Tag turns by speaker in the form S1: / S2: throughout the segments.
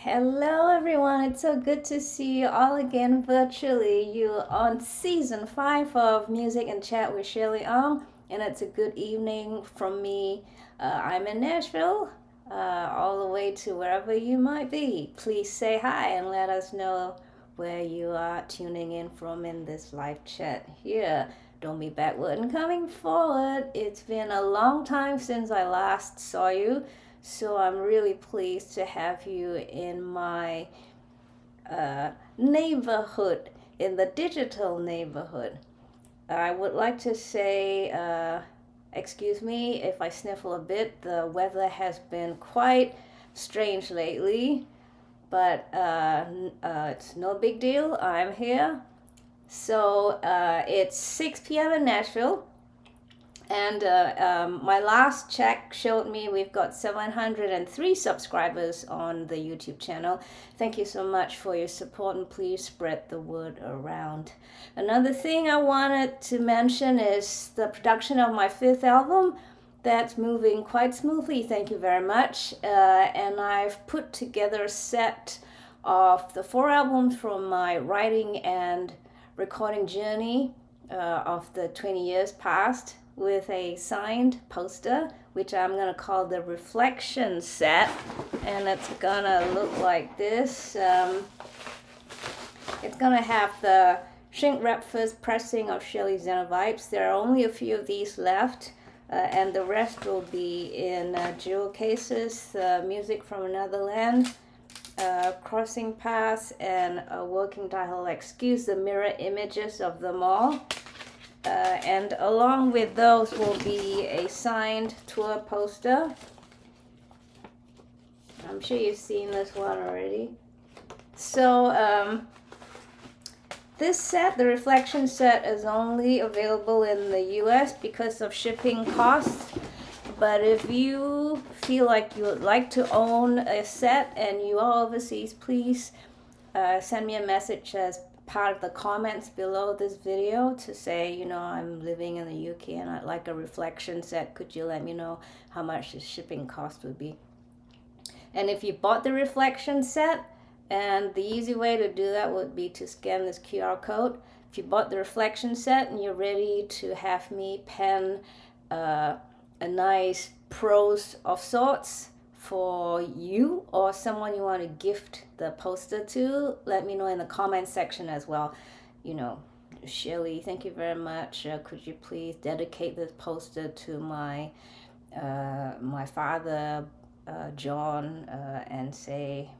S1: Hello everyone, it's so good to see you all again virtually. You're on season 5 of Music and Chat with Shueh-li Ong, and it's a good evening from me. I'm in Nashville, all the way to wherever you might be. Please say hi and let us know where you are tuning in from in this live chat here. Don't be backward and coming forward. It's been a long time since I last saw you. So I'm really pleased to have you in my neighborhood, in the digital neighborhood. I would like to say, excuse me if I sniffle a bit. The weather has been quite strange lately, but it's no big deal. I'm here. So it's 6 p.m. in Nashville. And my last check showed me we've got 703 subscribers on the YouTube channel. Thank you so much for your support, and please spread the word around. Another thing I wanted to mention is the production of my 5th album. That's moving quite smoothly, thank you very much. And I've put together a set of the 4 albums from my writing and recording journey of the 20 years past, with a signed poster, which I'm gonna call the reflection set, and it's gonna look like this. It's gonna have the shrink wrap first pressing of Shueh-li Vibes. There are only a few of these left, and the rest will be in jewel cases, music from another land, crossing paths, and a working title. Excuse the mirror images of them all. And along with those will be a signed tour poster. I'm sure you've seen this one already. So this set, the reflection set, is only available in the US because of shipping costs. But if you feel like you would like to own a set and you are overseas, please send me a message as part of the comments below this video to say, you know, I'm living in the UK and I'd like a reflection set. Could you let me know how much the shipping cost would be? And if you bought the reflection set, and the easy way to do that would be to scan this QR code. If you bought the reflection set and you're ready to have me pen a nice prose of sorts for you or someone you want to gift the poster to, let me know in the comment section as well. You know, Shueh-li, thank you very much. Could you please dedicate this poster to my my father, John, and say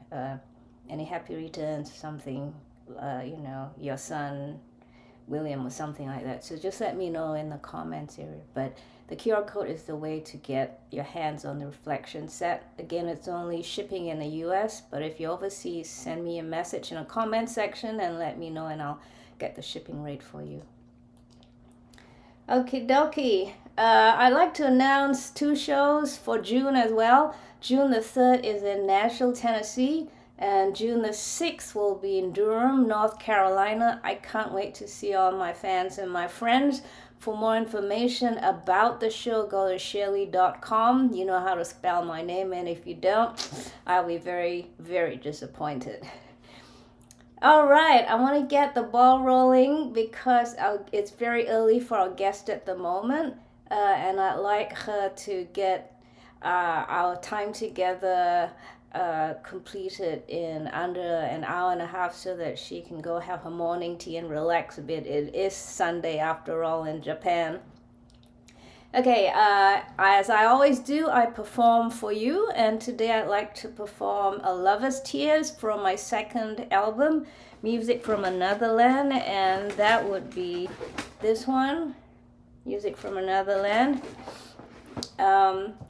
S1: any happy returns, something, you know, your son William or something like that. So just let me know in the comments area. But the QR code is the way to get your hands on the reflection set. Again, it's only shipping in the US, but if you're overseas, send me a message in a comment section and let me know, and I'll get the shipping rate for you. Okie dokie. I'd like to announce 2 shows for June as well. June the 3rd is in Nashville, Tennessee, and June the 6th will be in Durham, North Carolina. I can't wait to see all my fans and my friends. For more information about the show, go to Shueh-li.com. You know how to spell my name, and if you don't, I'll be very, very disappointed. All right, I want to get the ball rolling because it's very early for our guest at the moment, and I'd like her to get our time together completed in under an hour and a half so that she can go have her morning tea and relax a bit. It is Sunday after all in Japan. Okay, as I always do, I perform for you, and today I'd like to perform A Lover's Tears from my second album, Music from Another Land, and that would be this one, Music from Another Land.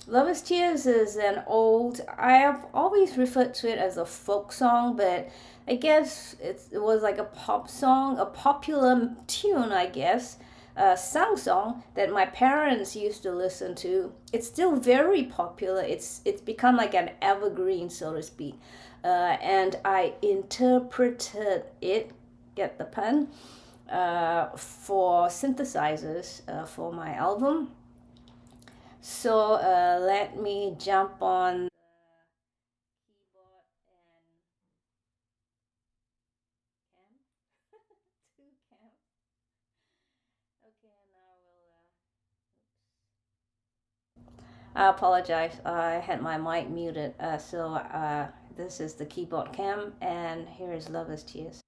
S1: Lover's Tears is an old, I have always referred to it as a folk song, but I guess it was like a pop song, a popular tune, I guess, sung song that my parents used to listen to. It's still very popular. It's become like an evergreen, so to speak. And I interpreted it, get the pun, for synthesizers for my album. So let me jump on the keyboard and cam. Two cam. Okay, now I apologize. I had my mic muted. So this is the keyboard cam, and here is Lover's Tears.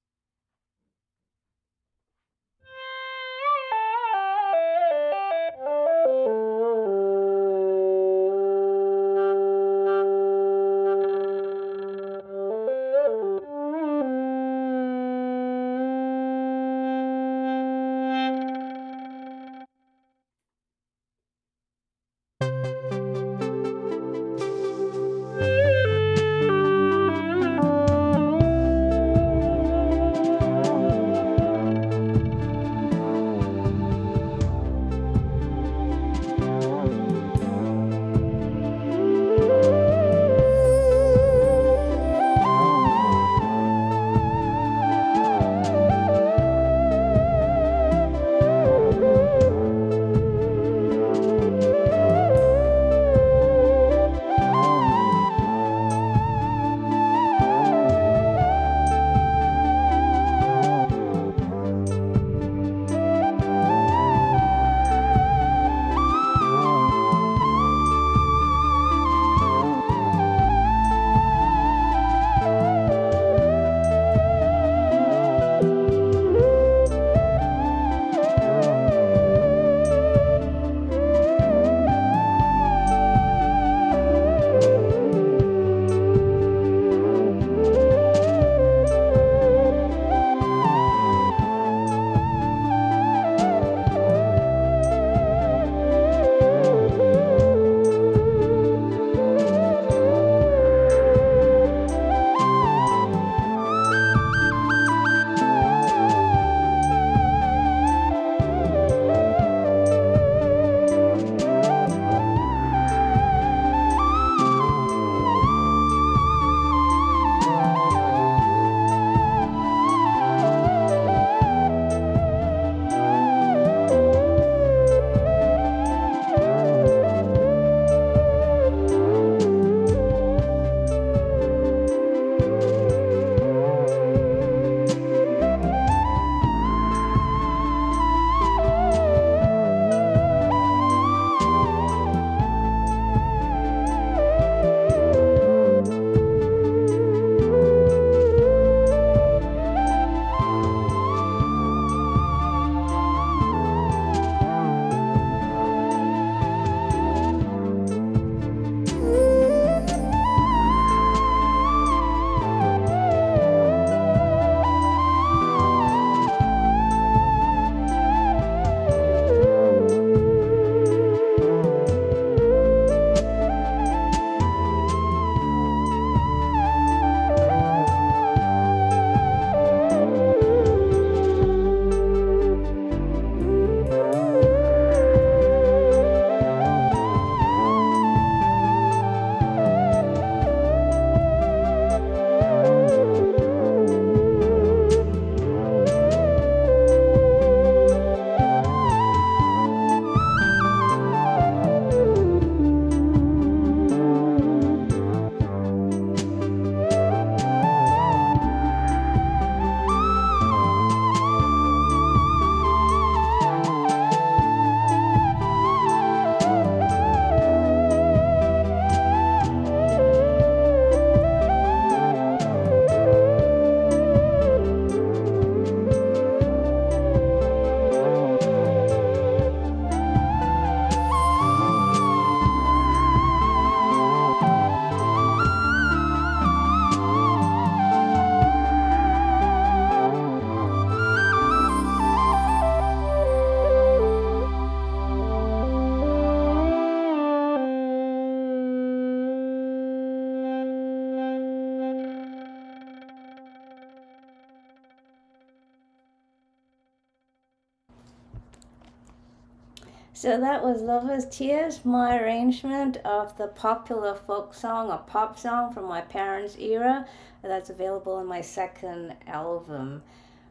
S1: So that was Lover's Tears, my arrangement of the popular folk song or pop song from my parents' era. That's available in my second album.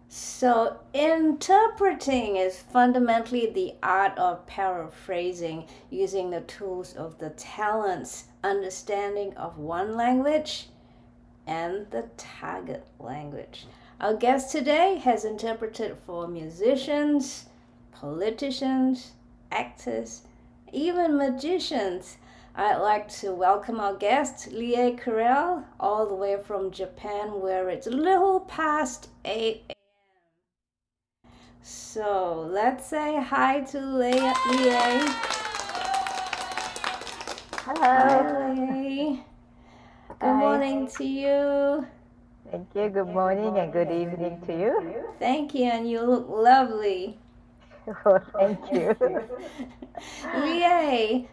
S1: So, interpreting is fundamentally the art of paraphrasing using the tools of the talents, understanding of one language and the target language. Our guest today has interpreted for musicians, politicians, actors, even magicians. I'd like to welcome our guest, Lie Currell, all the way from Japan, where it's a little past 8 a.m. So let's say hi to Lie.
S2: Hello.
S1: Hi, Lie. Good morning to you.
S2: Thank you. Good morning and good evening to you.
S1: Thank you, and you look lovely.
S2: Well, thank you.
S1: Lie,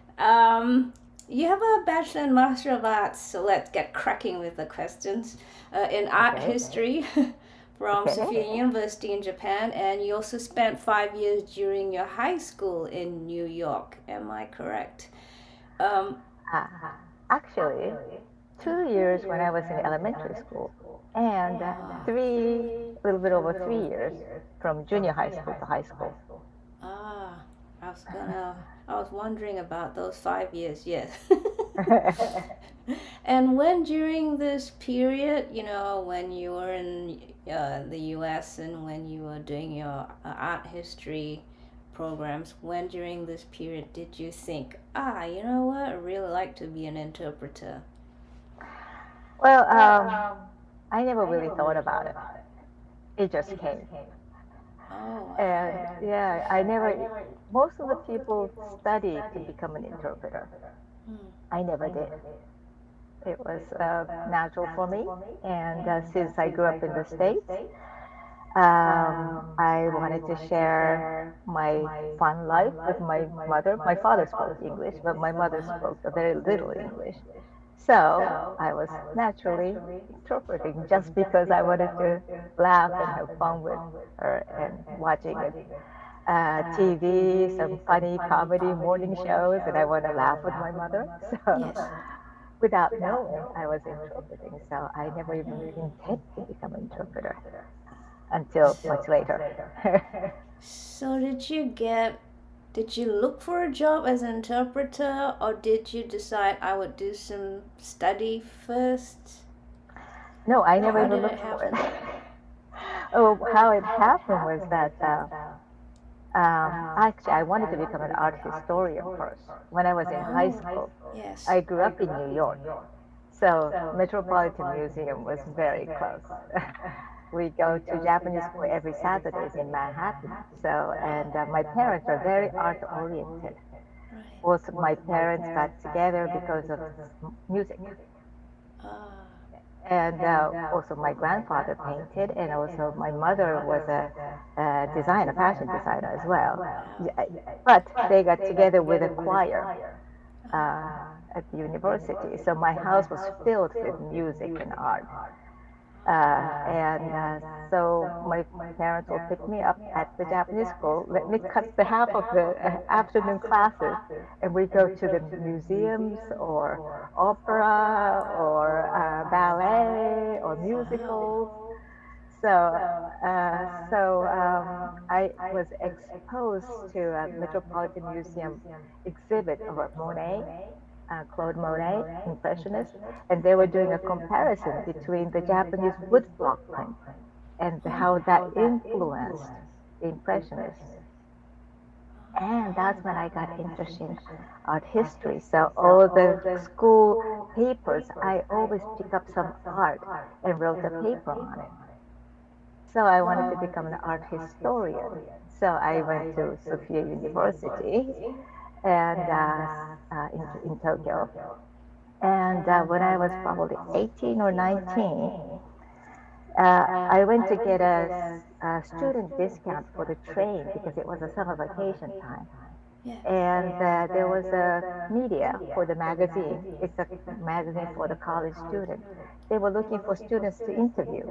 S1: you have a Bachelor and Master of Arts, so let's get cracking with the questions. In art history from Sophia University in Japan, and you also spent 5 years during your high school in New York. Am I correct?
S2: Actually, 2 years when I was in elementary school, and a little bit over 3 years from junior high school to high school.
S1: I was wondering about those 5 years, yes. And when during this period, when you were in the US and when you were doing your art history programs, when during this period did you think, you know what, I'd really like to be an interpreter?
S2: Well, I never really thought about it. It just came. And most of the people study to become an interpreter. I never did. It was natural for me, and since I grew up in the States, I wanted to share my fun life with my mother. My father spoke English, but my mother spoke very little English. So I was naturally interpreting just because I wanted to laugh and have fun with her and watching TV, some funny comedy morning shows, and I want to laugh with my mother. So without knowing, I was interpreting. So I never even intended to become an interpreter until much later.
S1: So did you look for a job as an interpreter, or did you decide I would do some study first?
S2: No, I never even looked for it. Oh, how it happened was that actually I wanted to become an art historian first. When I was in high school, I grew up in New York, so Metropolitan Museum was very close. We go to Japanese school every Saturdays in Manhattan. So, and my parents are very art oriented. Both of my parents got together because of music. And also my grandfather painted, and also my mother was a designer, fashion designer as well. But they got together with a choir at the university. So my house was filled with music and art. So my parents will pick me up at the Japanese school, let me cut the half of the afternoon classes, and we go to the museums or opera or ballet or musicals. So I was exposed to a Metropolitan Museum exhibit of Monet. Claude Monet, Impressionist, and they were doing a comparison between the Japanese woodblock print and how that influenced the Impressionists. And that's when I got interested in art history. So all the school papers, I always pick up some art and wrote a paper on it. So I wanted to become an art historian. So I went to Sophia University and in Tokyo. And when I was probably 18 or 19, I went to get a student discount for the train because it was a summer vacation time. And there was a media for the magazine. It's a magazine for the college student. They were looking for students to interview.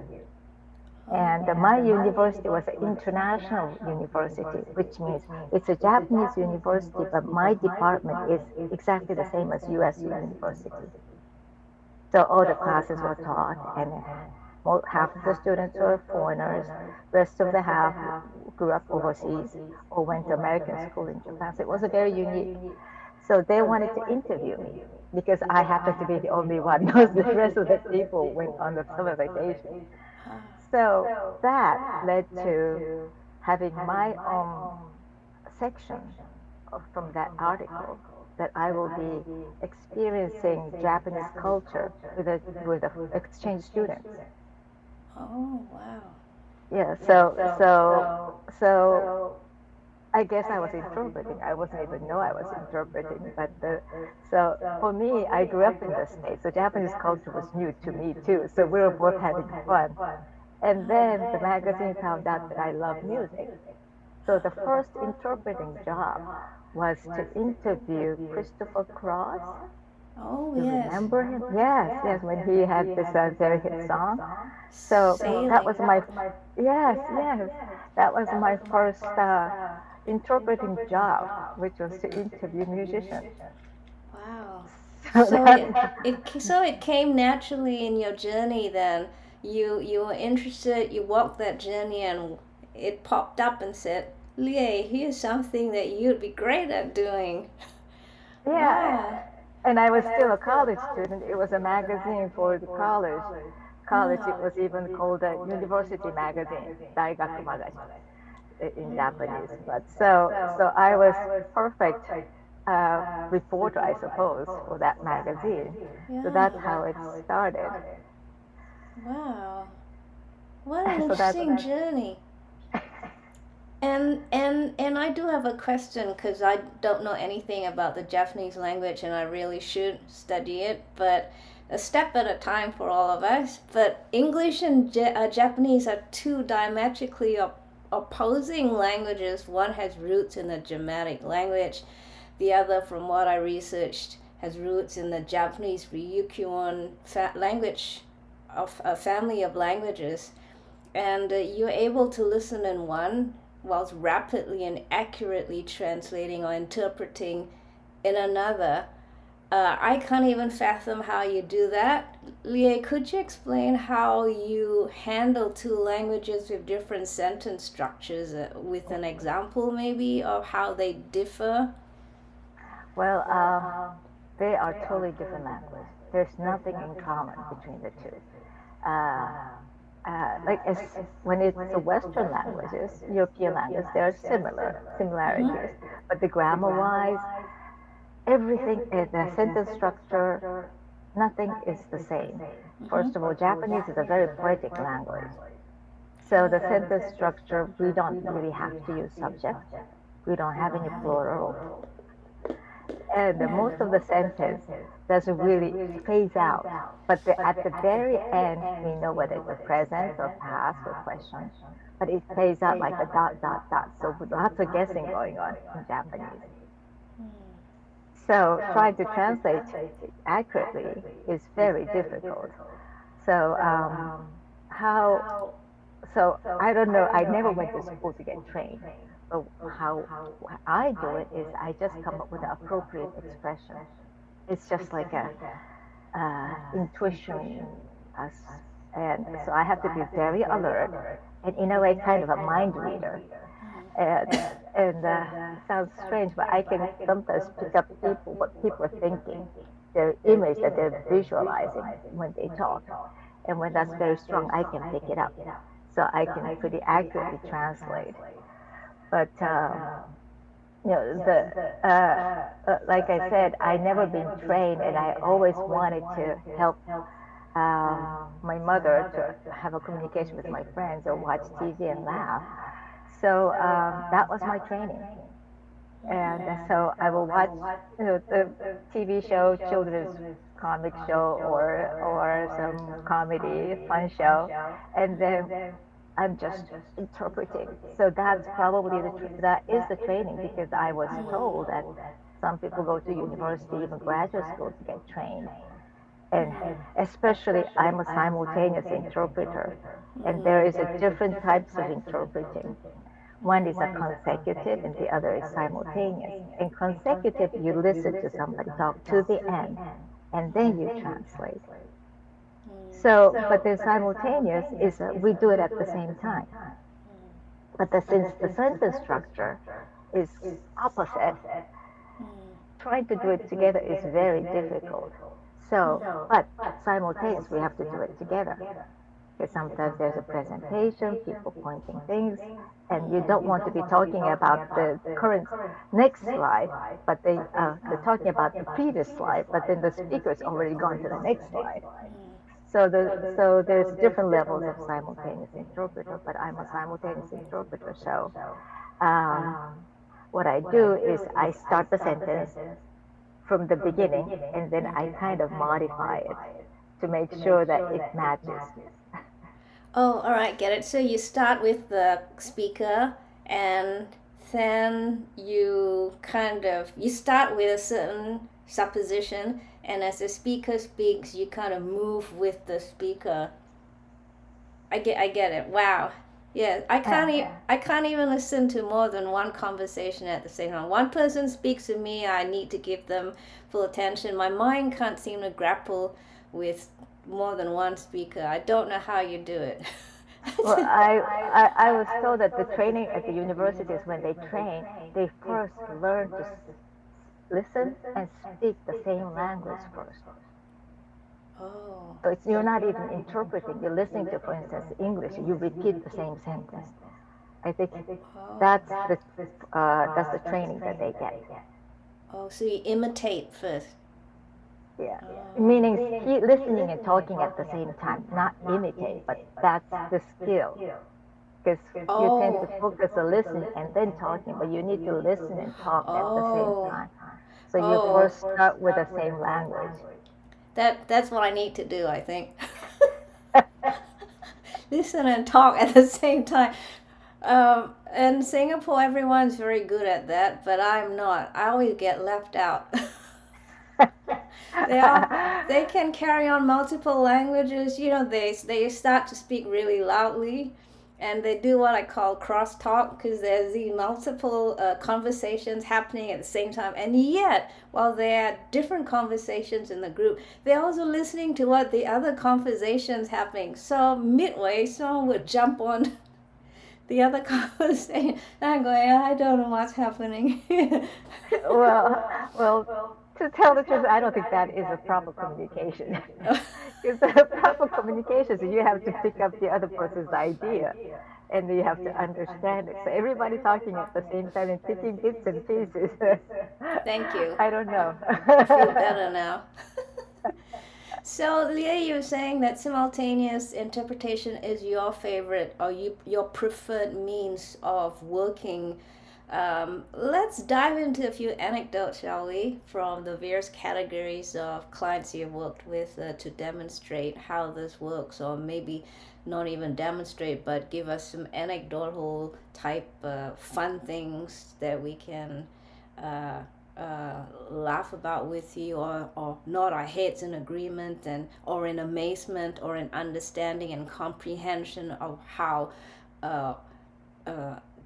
S2: And my university was an international university, which means it's a Japanese university, but my department is exactly the same as US university. So all the classes were taught, and half of the students were foreigners, rest of the half grew up overseas or went to American school in Japan. So it was a very unique. So they wanted to interview me because I happened to be the only one, because the rest of the people went on the summer vacation. So that led to having my own section from that article, that I will be experiencing Japanese culture with a exchange students.
S1: Oh, wow.
S2: Yeah, so I guess I was interpreting. I wasn't even know I was interpreting, but so for me, I grew up in the States, so Japanese culture was new to me too. So we were both having fun, and then the magazine found out that I love music. So the first interpreting job was to interview Christopher Cross.
S1: Oh,
S2: You
S1: yes.
S2: remember him? Yes, yes, when he had this very hit song. So that was my, yes, that was my first interpreting job, which was to interview musicians.
S1: Wow.
S2: So
S1: So it came naturally in your journey then. You were interested, you walked that journey, and it popped up and said, Lie, here's something that you'd be great at doing.
S2: yeah,
S1: Wow.
S2: and I was still a college student. It was a magazine for the college. College, it was even called a university magazine, Daigaku magazine in Japanese. But so I was perfect reporter, I suppose, for that magazine. So that's how it started.
S1: Wow. What an
S2: So that's
S1: interesting journey. And I do have a question, because I don't know anything about the Japanese language and I really should study it, but a step at a time for all of us. But English and Japanese are two diametrically opposing languages. One has roots in the Germanic language, the other, from what I researched, has roots in the Japanese-Ryukyuan language, of a family of languages. And you're able to listen in one whilst rapidly and accurately translating or interpreting in another. I can't even fathom how you do that. Lie, could you explain how you handle two languages with different sentence structures, with an example maybe of how they differ?
S2: Well, they are totally different languages. There's nothing in common between the two. When it's the Western languages, European languages, there are similarities, but the grammar-wise, everything, the sentence structure, nothing is the same. First of all, Japanese is a very poetic language. So the sentence structure, we don't really have to use subject. We don't have any plural. And most of the sentence doesn't really phase out. But at the very end, we know whether it's a present or past or question. But it phase out like a dot, dot, dot. So with lots of guessing going on in Japanese. So trying to translate accurately is very difficult. So so I don't know, I never went to school to get trained. But how I do it is I just come up with an appropriate expression. It's just like a intuition, and so I have to be very alert and in a way kind of a mind reader. And sounds strange, but I can sometimes pick up what people are thinking, their image that they're visualizing when they talk. And when that's very strong, I can pick it up. So I can pretty accurately translate. But like I said, I never been trained, and I always wanted to help my mother to have a communication with my friends or watch TV and laugh. So that was my training. And so I will watch the TV show, children's comic show, or some comedy, fun show, and then I'm just interpreting. So that's probably that is the training, because I was told that some people go to university, even graduate school, to get trained. And especially, I'm a simultaneous interpreter, and there is a different types of interpreting. One is a consecutive, and the other is simultaneous. In consecutive, you listen to somebody talk to the end, and then you translate. So, but the simultaneous is we do it at the same time. But since the sentence structure is opposite, trying to do it together is very difficult. So, but simultaneous, we have to do it together. Because sometimes there's a presentation, people pointing things, and you don't want to be talking about the current next slide, but they're talking about the previous slide, but then the speaker's already gone to the next slide. So there's different levels of simultaneous interpreter, but I'm a simultaneous interpreter. So what I do is I start the sentence from the beginning, and then I kind of modify it to make sure that it matches.
S1: Oh, all right, get it. So you start with the speaker, and then you start with a certain supposition, and as the speaker speaks, you kind of move with the speaker. I get it. Wow. Yeah, I can't even listen to more than one conversation at the same time. One person speaks to me, I need to give them full attention. My mind can't seem to grapple with more than one speaker. I don't know how you do it.
S2: Well, I was told that the training at the universities, when they train, they first learn to listen and speak the same language first.
S1: Oh.
S2: So you're not even interpreting. You're listening to, for instance, English. You repeat the same sentence. I think that's the training that they get.
S1: Oh, so you imitate first.
S2: Yeah, meaning listening and talking at the same time, not imitate, but that's the skill. Because you tend to focus on listening and then talking, but you need to listen and talk at the same time. So you first start with the same language.
S1: That's what I need to do, I think. Listen and talk at the same time. In Singapore, everyone's very good at that, but I'm not. I always get left out. They can carry on multiple languages. You know, they start to speak really loudly, and they do what I call crosstalk, because there's these multiple conversations happening at the same time. And yet, while there are different conversations in the group, they're also listening to what the other conversation's happening. So midway, someone would jump on the other conversation, and I'm going, I don't know what's happening.
S2: Well, to tell the truth, I don't think that is a proper communication. Because the proper communication is you have to pick up the other person's idea, and you have to understand it. So everybody talking at the same time and picking bits and pieces.
S1: Thank you.
S2: I don't know.
S1: I feel better now. So, Leah, you were saying that simultaneous interpretation is your favorite, or your preferred means of working. Let's dive into a few anecdotes, shall we, from the various categories of clients you've worked with to demonstrate how this works, or maybe not even demonstrate, but give us some anecdotal type fun things that we can laugh about with you, or nod our heads in agreement, or in amazement, or in understanding and comprehension of how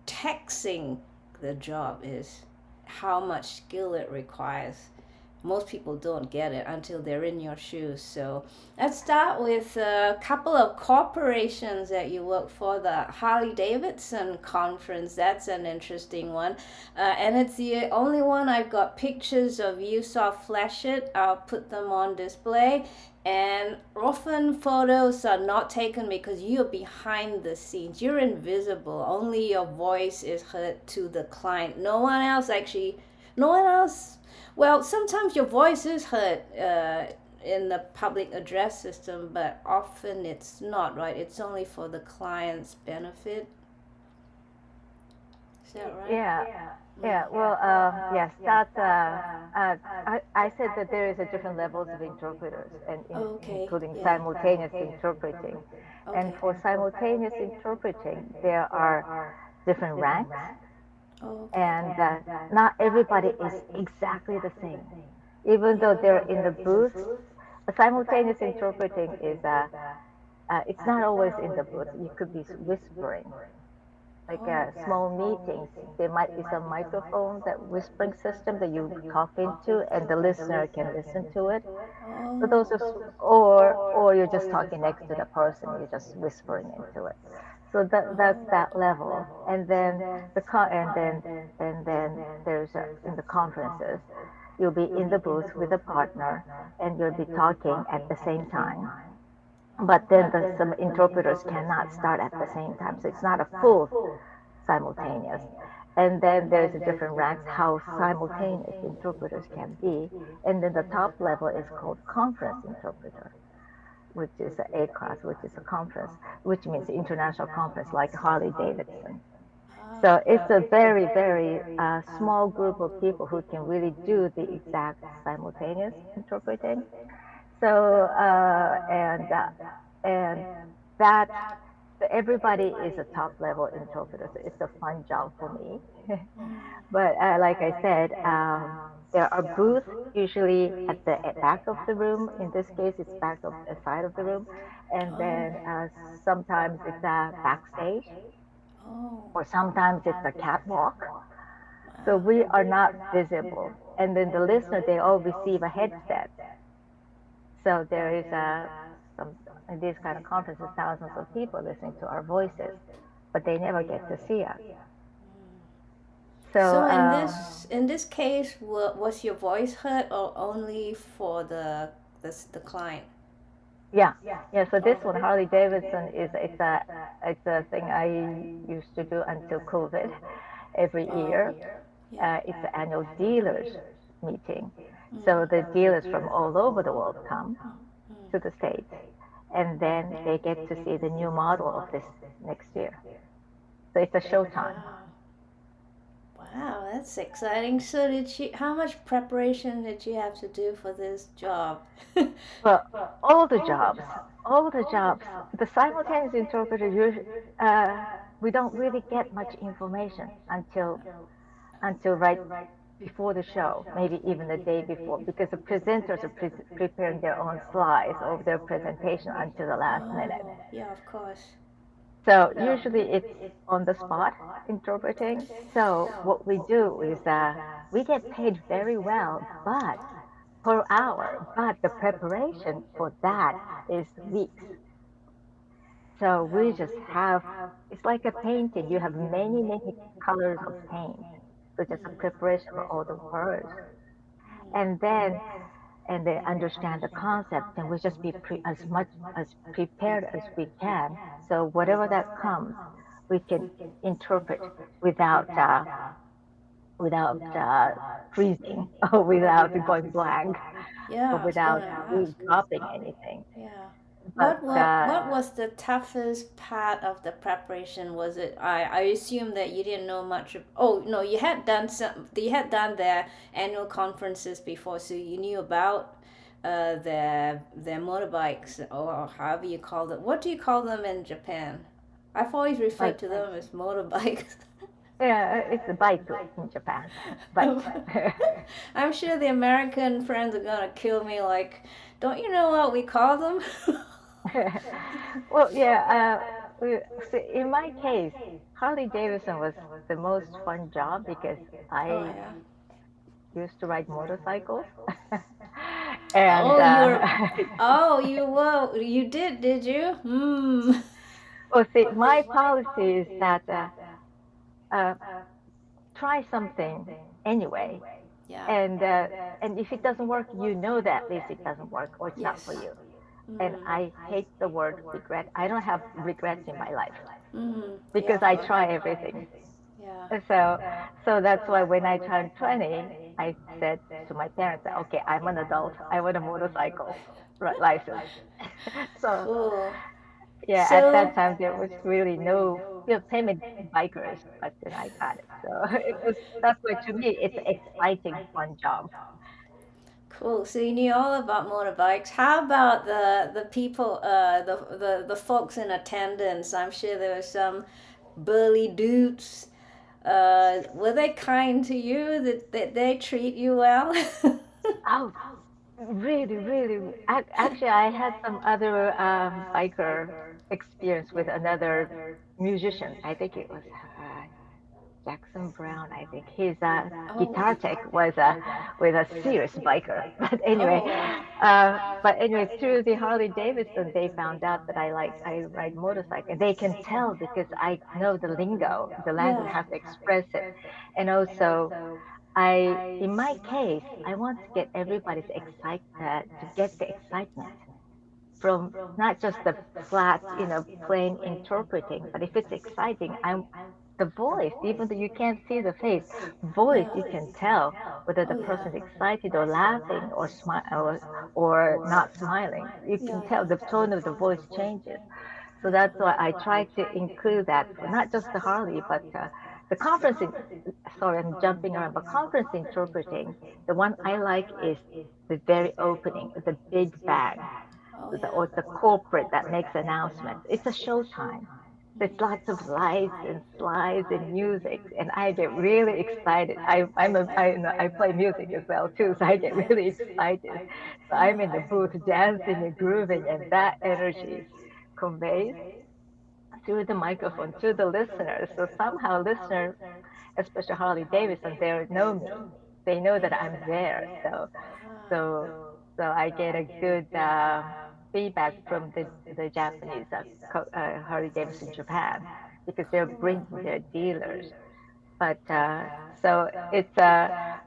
S1: taxing the job is, how much skill it requires. Most people don't get it until they're in your shoes. So let's start with a couple of corporations that you work for. The Harley Davidson conference, that's an interesting one. And it's the only one I've got pictures of. You saw flash it. I'll put them on display. And often photos are not taken because you're behind the scenes. You're invisible. Only your voice is heard to the client. No one else. Well, sometimes your voice is heard in the public address system, but often it's not, right? It's only for the client's benefit. Is that right?
S2: Yeah. Well, yes, that's. I said that there is a different levels of interpreters, and including simultaneous interpreting.
S1: Okay.
S2: And for simultaneous interpreting, there are different ranks. And not everybody is exactly the same. Even though they're in the booth, A simultaneous interpreting is it's not always in the booth. You could be whispering. Like small meetings, there might be some microphone, that whispering system that you talk into, and the listener can listen to it. So those are, or you're just talking next to the person, you're just whispering into it. So that's that level, and then and then there's in the conferences, you'll be in the booth with a partner, and you'll be talking at the same time. But then some interpreters cannot start at the same time, so it's not a full simultaneous. And then there's a different ranks how simultaneous interpreters can be. And then the top level is called conference interpreter, which is an A class, which is a conference, which means international conference, like Harley Davidson. So it's a very, very small group of people who can really do the exact simultaneous interpreting. So and that everybody is a top level interpreter. So it's a fun job for me. But like I said, there are booths usually at the back of the room. In this case, it's back of the side of the room, and then sometimes it's backstage, or sometimes it's a catwalk. So we are not visible, and then the listener, they all receive a headset. So there is in these kind of conferences, thousands of people listening to our voices, but they never get to see us.
S1: So in this case, was your voice heard or only for the client?
S2: Yeah. So this one, Harley Davidson, it's a thing I used to do until COVID. Every year, it's an annual dealers meeting. So the dealers from all over the world come to the States, and then they get to see the new model of this next year. So it's a showtime.
S1: Wow, that's exciting. So how much preparation did you have to do for this job?
S2: Well, all the jobs, the simultaneous interpreter, we don't really get much information until right before the show, maybe even the day before, because the presenters are preparing their own slides of their presentation until the last minute.
S1: Yeah, of course.
S2: So usually it's on the spot interpreting. So what we do is we get paid very well, but per hour, but the preparation for that is weeks. So we just have, it's like a painting. You have many, many colors of paint. So just a preparation for all the words. And then they understand the concept, and we just be as much as prepared as we can. So whatever that comes, we can interpret without freezing, or without going blank, or without dropping anything.
S1: Yeah. What was the toughest part of the preparation? Was it? I assume that you didn't know much. You had done their annual conferences before, so you knew about their motorbikes, or however you call them. What do you call them in Japan? I've always referred to them as motorbikes.
S2: Yeah, it's a bike in Japan. Bike.
S1: I'm sure the American friends are gonna kill me. Like, don't you know what we call them?
S2: Well, yeah. In my case, Harley Davidson was the most fun job because I used to ride motorcycles. And
S1: you did you?
S2: Well, see, my policy is that try something anyway.
S1: Yeah.
S2: And if it doesn't work, you know that at least it doesn't work, or it's not for you. And I hate the word regret. I don't have regrets in my life because I try everything.
S1: Yeah.
S2: So that's why when I turned 20, I said to my parents, okay, I'm an adult. I want a motorcycle license. So
S1: cool.
S2: Yeah, at that time there was really no payment bikers, but then I got it. So that's why to me it's an exciting, fun job.
S1: Cool. So you knew all about motorbikes. How about the people, the folks in attendance? I'm sure there were some burly dudes. Were they kind to you? Did they treat you well?
S2: Oh, really. Actually, I had some other biker experience with another musician. I think it was Jackson Brown. I think his
S1: Oh.
S2: guitar tech was with a serious biker.
S1: Oh.
S2: But anyway, through the Harley Davidson, they found out that I ride motorcycle. They can tell because I know the lingo, the language,
S1: Yeah.
S2: how to express it, and also in my case, I want to get everybody's to get the excitement from not just the flat, plain interpreting, but if it's exciting, the voice, even though you can't see the face, voice, you can tell whether the
S1: Oh yeah.
S2: person is excited or laughing or or not smiling. You can tell the tone of the voice changes. So that's why I try to include that for not just the Harley, but the conferencing. Sorry, I'm jumping around, but conference interpreting, the one I like is the very opening, the big bang,
S1: Oh
S2: or
S1: yeah.
S2: the corporate that makes announcements. It's a showtime. There's lots of lights and slides and music, and I get really excited. I play music as well too, so I get really excited. So I'm in the booth dancing and grooving, and that energy conveys through the microphone to the listeners. So somehow listener, especially Harley Davidson, they know me. They know that I'm there. So so I get a good feedback from the Japanese Harley Davidson Japan because they're bringing their dealers. But so it's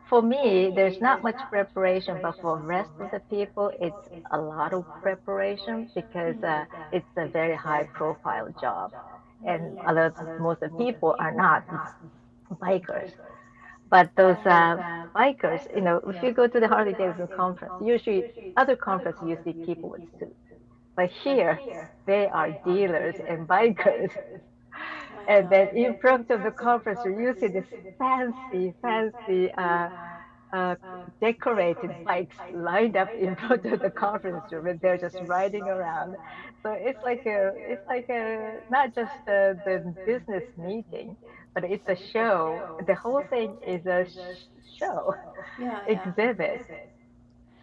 S2: for me, there's not much preparation, but for the rest of the people, it's a lot of preparation because it's a very high profile job, and most of the people are not bikers. But those bikers, if you go to the Harley Davidson conference, usually other conferences you see people with suits, but here they are dealers and bikers. And then in front of the conference room, you see this fancy uh, decorated bikes lined up in front of the conference room, and they're just riding around. So it's like a not just the business meeting, but it's a show. The whole thing is a show
S1: Yeah, yeah.
S2: exhibit,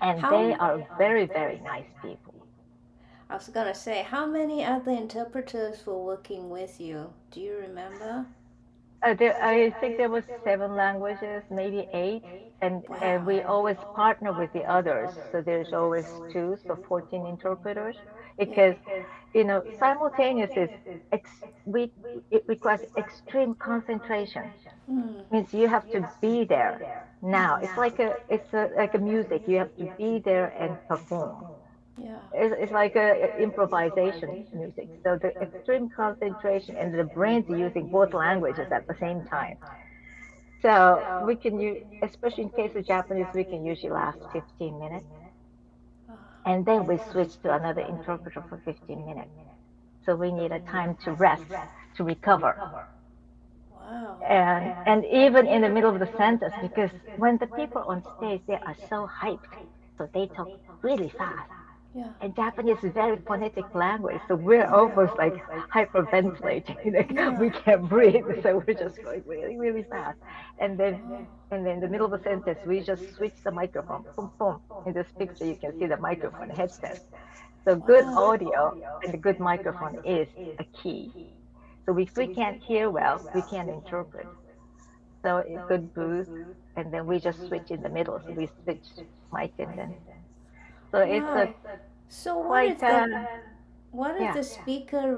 S2: and
S1: How
S2: they are very nice people.
S1: I was gonna say, how many other interpreters were working with you? Do you remember?
S2: I think there was 7 languages, maybe 8, and
S1: Wow.
S2: we always partner with the others. So there's always two, so 14 interpreters,
S1: Yeah.
S2: because simultaneous is we it requires extreme concentration.
S1: Mm.
S2: Means you have to be there now. It's like a music. You have to be there and perform.
S1: Yeah.
S2: It's like a improvisation music. So the extreme concentration and the brain's using both languages at the same time. So we can use, especially in case of Japanese, we can usually last 15 minutes. And then we switch to another interpreter for 15 minutes. So we need a time to rest, to recover.
S1: Wow.
S2: And even in the middle of the sentence, because when the people on stage, they are so hyped. So they talk really fast.
S1: Yeah.
S2: And Japanese is very phonetic language, so we're almost like hyperventilating. Like
S1: Yeah.
S2: we can't breathe, so we're just going really fast. And then, and then in the middle of a sentence, we just switch the microphone. Boom, boom. In this picture, you can see the microphone headset. So good
S1: Wow.
S2: audio and a good microphone is a key. So if we can't hear well, we can't interpret. So a good booth, and then we just switch in the middle. So we switch mic, and then so it's a
S1: Wow. So
S2: quite
S1: what if
S2: yeah.
S1: the speaker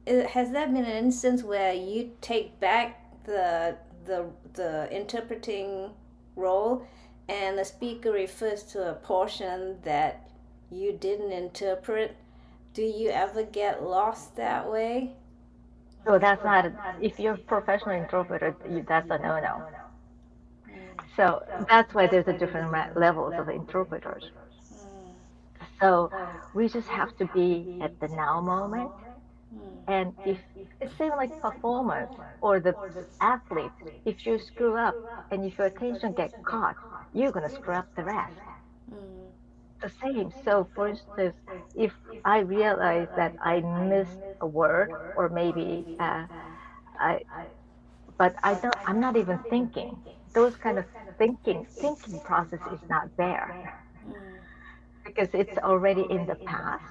S1: has that been an instance where you take back the interpreting role and the speaker refers to a portion that you didn't interpret? Do you ever get lost that way?
S2: So that's not if you're a professional interpreter, that's a no-no.
S1: Mm.
S2: So that's why there's a different levels of interpreters.
S1: Mm.
S2: So we just have to be at the now moment. And if it's same like performance or the athlete, if you screw up and if your attention get caught, you're gonna screw up the rest.
S1: Mm.
S2: The same. So for instance, if I realize that I missed a word or maybe I but I'm not even thinking. Those kind of thinking process is not there because it's already in the past.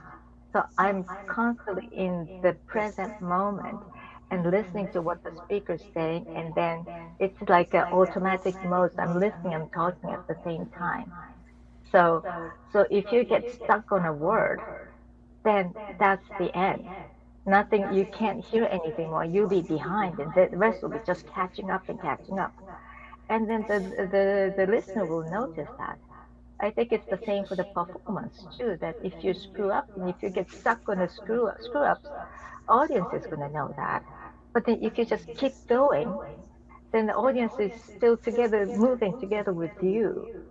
S2: So I'm constantly in the present moment and listening to what the speaker's saying, and then it's like an automatic mode. I'm listening and talking at the same time. So if you get stuck on a word, then that's the end. Nothing, you can't hear anything more. You'll be behind, and the rest will be just catching up and catching up. And then the listener will notice that. I think it's the same for the performance too, that if you screw up and if you get stuck on a screw ups, audience is going to know that. But then if you just keep going, then the audience is still together, moving together with you.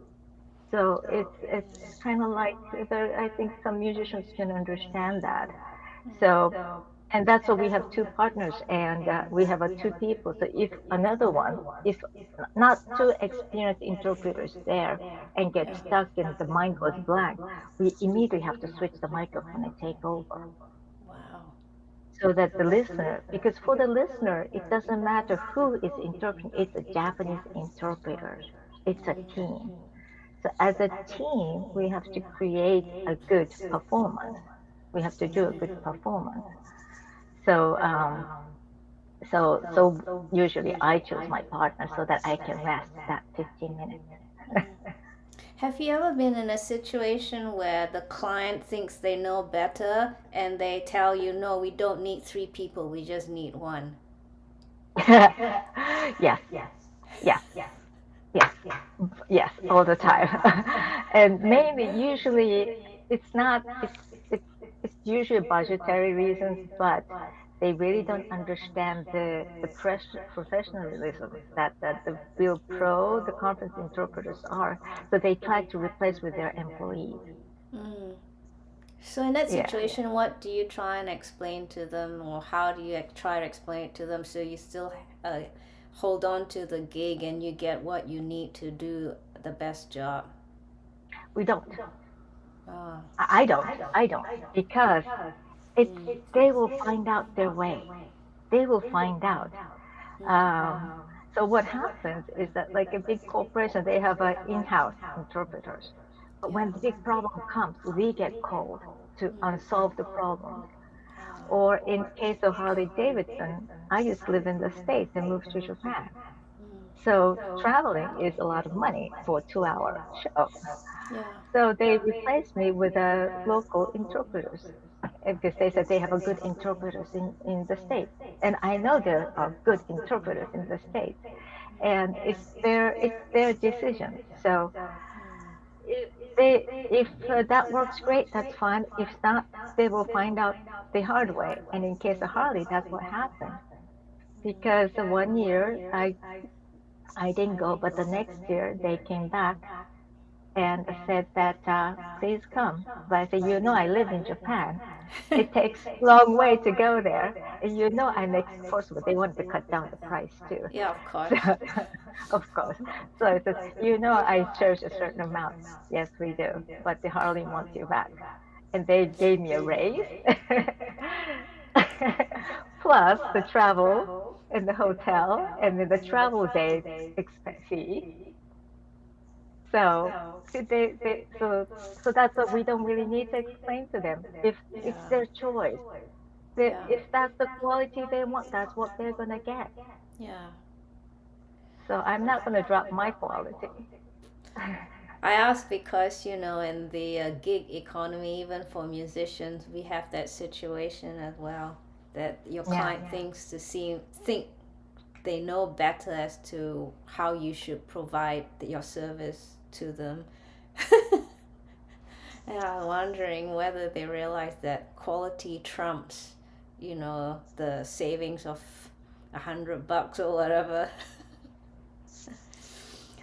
S2: So it's kind of like I think some musicians can understand that. So and that's why we have two partners and we have two people. So if another one, if not two experienced interpreters there and get stuck and the mind goes blank, we immediately have to switch the microphone and take over.
S1: Wow.
S2: So that the listener, because for the listener, it doesn't matter who is interpreting, it's a Japanese interpreter, it's a team. So as a team, we have to create a good performance. We have to do a good performance. So so usually I choose my partner so that I can rest that 15 minutes.
S1: Have you ever been in a situation where the client thinks they know better and they tell you, no, we don't need 3 people, we just need 1?
S2: Yes, yes, yes, all the time. And mainly, usually, it's not, it's usually budgetary reasons, but they really don't understand the professionalism that the real pro, the conference interpreters are. So they try to replace with their employees.
S1: So in that
S2: Yeah.
S1: situation, what do you try and explain to them, or how do you try to explain it to them so you still hold on to the gig and you get what you need to do the best job?
S2: We don't.
S1: Oh.
S2: I don't, because it's they will find out their way. They will find out. So what happens is that, like a big corporation, they have in-house interpreters. But when the big problem comes, we get called to unsolve the problems. Or in case of Harley Davidson, I used to live in the States and moved to Japan. So traveling is a lot of money for a 2-hour show.
S1: Yeah.
S2: So they replaced me with local interpreters because they said they have a good interpreters in the States. And I know there are good interpreters in the States. And it's their decision. So if that works great, that's fine. If not, they will find out the hard way. And in case of Harley, that's what happened. Because the 1 year I didn't go, but the next year they came back and said that please come. But I said, I live in Japan. It takes a long way to go there, and I'm exportable. They wanted to cut down the price too.
S1: Yeah, of course.
S2: So, of course. So I said, I charge a certain amount. Yes, we do. But the Harley wants you back, and they gave me a raise, plus the travel and the hotel, and then the travel day fee. So so that's what we don't really need to explain to them. If it's their choice, if that's the quality they want, that's what they're gonna get.
S1: Yeah.
S2: So I'm not gonna drop my quality.
S1: I ask because, in the gig economy, even for musicians, we have that situation as well, that your client think they know better as to how you should provide your service to them. And I'm wondering whether they realize that quality trumps, the savings of $100 or whatever.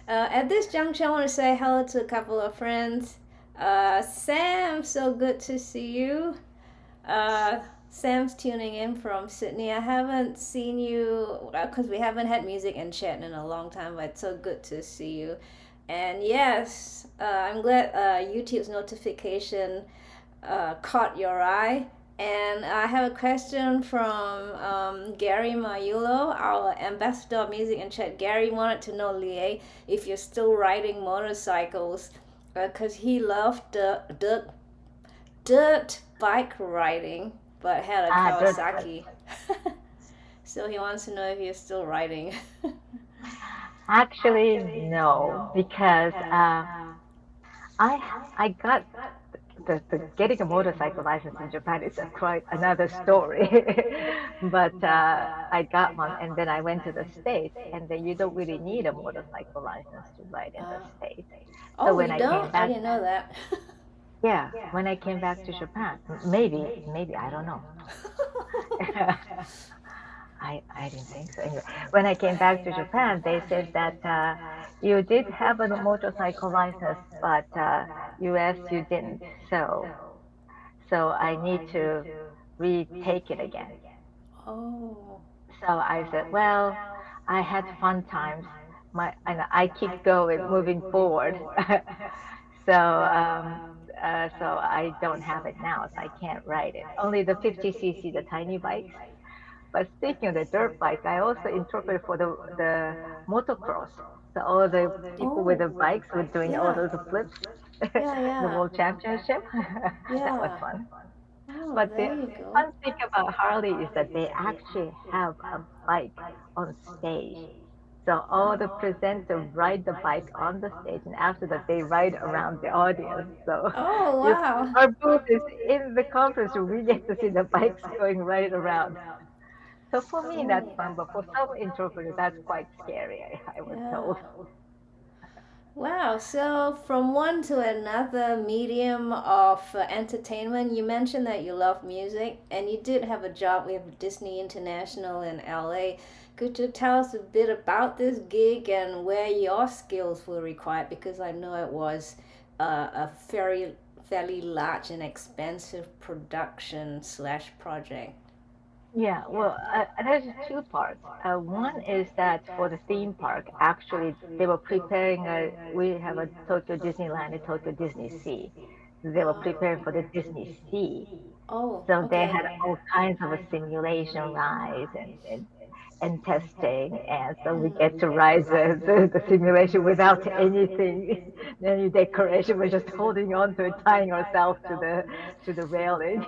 S1: At this juncture, I want to say hello to a couple of friends. Sam, so good to see you. Sam's tuning in from Sydney. I haven't seen you because we haven't had music and chat in a long time, but it's so good to see you. And yes, I'm glad YouTube's notification caught your eye And I have a question from Gary Mayulo, our ambassador of music in chat. Gary wanted to know, Lie, if you're still riding motorcycles, because he loved dirt bike riding, but had a
S2: Dirt.
S1: Kawasaki. So he wants to know if you're still riding.
S2: Actually, no, because I got the getting a motorcycle license in Japan is quite another story. But I got one, and then I went to the States, and then you don't really need a motorcycle license to ride in the States. So
S1: Oh,
S2: when
S1: you
S2: I came
S1: don't? I
S2: back,
S1: didn't know that.
S2: yeah, when I came back to Japan, maybe I don't know. I didn't think so. Anyway, when I came back to Japan, they said that you did have a motorcycle license, but US you didn't. So I need to retake it again.
S1: Oh.
S2: So I said, well, I had fun times. And I keep going, moving forward. So I don't have it now, so I can't ride it. Only the 50cc, the tiny bikes. But speaking of the dirt bike, I also interpret for the motocross. So all the people with the bikes were doing all those flips, the
S1: Yeah.
S2: world championship. That was
S1: Yeah.
S2: fun.
S1: Oh,
S2: But
S1: there you
S2: the
S1: go.
S2: fun thing about Harley is that they actually have a bike on stage. So all the presenters ride the bike on the stage, and after that, they ride around the audience. So
S1: Oh,
S2: if
S1: wow.
S2: our booth is in the conference room, we get to see the bikes going right around. So for me, that's
S1: Oh,
S2: fun, but for some interpreters, that's quite scary, I was
S1: yeah.
S2: told.
S1: Wow, so from one to another medium of entertainment, you mentioned that you love music and you did have a job with Disney International in LA. Could you tell us a bit about this gig and where your skills were required? Because I know it was a fairly large and expensive production slash project.
S2: Yeah, well, there's two parts. One is that for the theme park, actually, they were preparing we have a Tokyo Disneyland and Tokyo Disney Sea. They were preparing for the Disney Sea.
S1: Oh,
S2: So they
S1: okay.
S2: had all kinds of a simulation rides and testing. And so we get to ride the simulation without anything, any decoration. We're just holding on to it, tying ourselves to the railing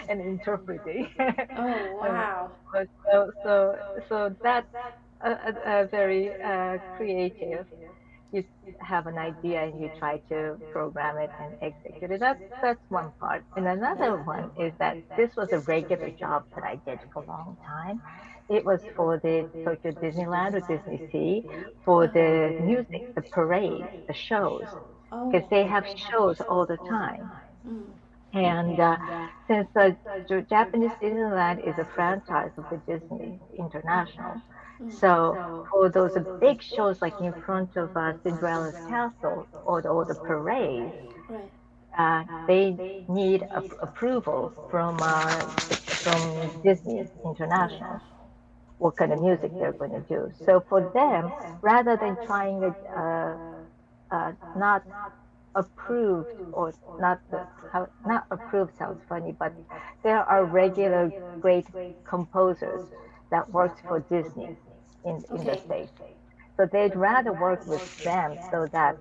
S2: and interpreting.
S1: Oh, wow.
S2: But so that's a very creative. You have an idea and you try to program it and execute it. That's one part. And another one is that this was a regular job that I did for a long time. It was for the Tokyo Disneyland or Disney Sea for the music, the parade, the shows, because
S1: Oh.
S2: they have shows all the time.
S1: Mm.
S2: And since Japanese Disneyland is a franchise of the Disney International, so for those big shows like in front of Cinderella's castle or the parades,
S1: Right.
S2: they need approval from Disney International what kind of music they're going to do. So for them, rather than trying not approved or not not approved sounds funny, but there are regular great composers that worked for Disney in the
S1: Okay.
S2: States. So they'd rather work with them so that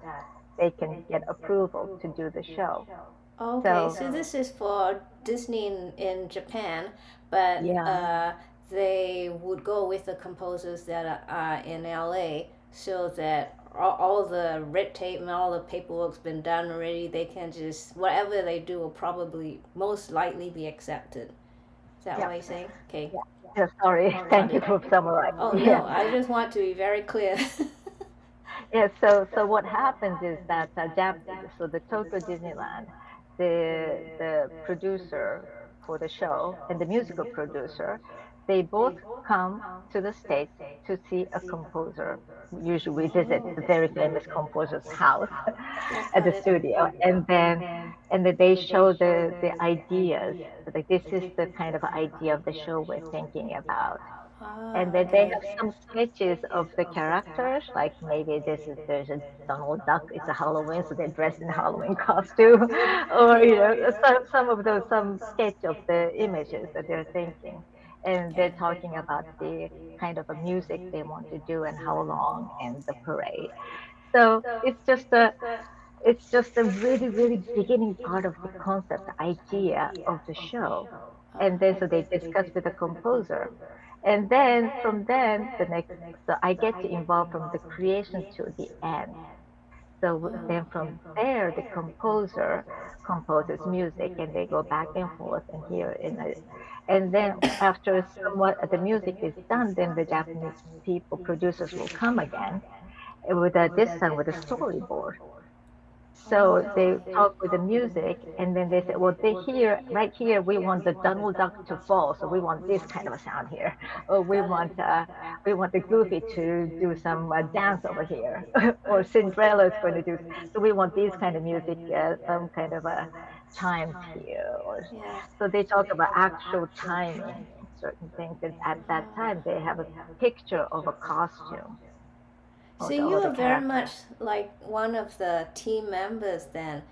S2: they can get approval to do the show.
S1: Okay,
S2: So
S1: so this is for Disney in Japan, but
S2: yeah,
S1: they would go with the composers that are in LA so that all the red tape and all the paperwork's been done already. They can just, whatever they do will probably most likely be accepted. Is that
S2: yeah,
S1: what you're saying? Okay.
S2: yeah. Sorry, thank you
S1: Got
S2: for summarizing.
S1: Oh,
S2: Yeah,
S1: no, I just want to be very clear.
S2: yeah. So what happens is that so the Tokyo Disneyland, the producer for the show and the musical producer, they both come to the States to see a composer. Usually we visit the very famous composer's house at
S1: Got
S2: the
S1: it.
S2: studio, and then they show the ideas. Like this is the kind of idea of the show we're thinking about. And
S1: Ah,
S2: then they have
S1: okay.
S2: some sketches of the characters, like maybe there's a Donald Duck, it's a Halloween, so they're dressed in a Halloween costume, or
S1: Yeah.
S2: some of those some sketch of the images that they're thinking, and they're talking about the kind of a music they want to do and how long and the parade. So it's just a really, really beginning part of the concept idea of the show. And then so they discuss with the composer. And then from then the next so I get to involve from the creation to the end. So then from there the composer composes music and they go back and forth and here in it. And then after somewhat the music is done, then the Japanese people producers will come again with this time with a storyboard. So
S1: Oh,
S2: they
S1: okay.
S2: talk with the music, and then they say, well, they hear right here, we want the Donald Duck to fall, so we want this kind of a sound here, or
S1: Got it.
S2: we want the Goofy to do some dance over here, or Cinderella is going to do, so we want these kind of music, some kind of a chimes here, or
S1: Yeah.
S2: so they talk about actual timing, certain things, and at that time they have a picture of a costume
S1: So
S2: of
S1: you
S2: all the
S1: are very
S2: characters.
S1: much like one of the team members then.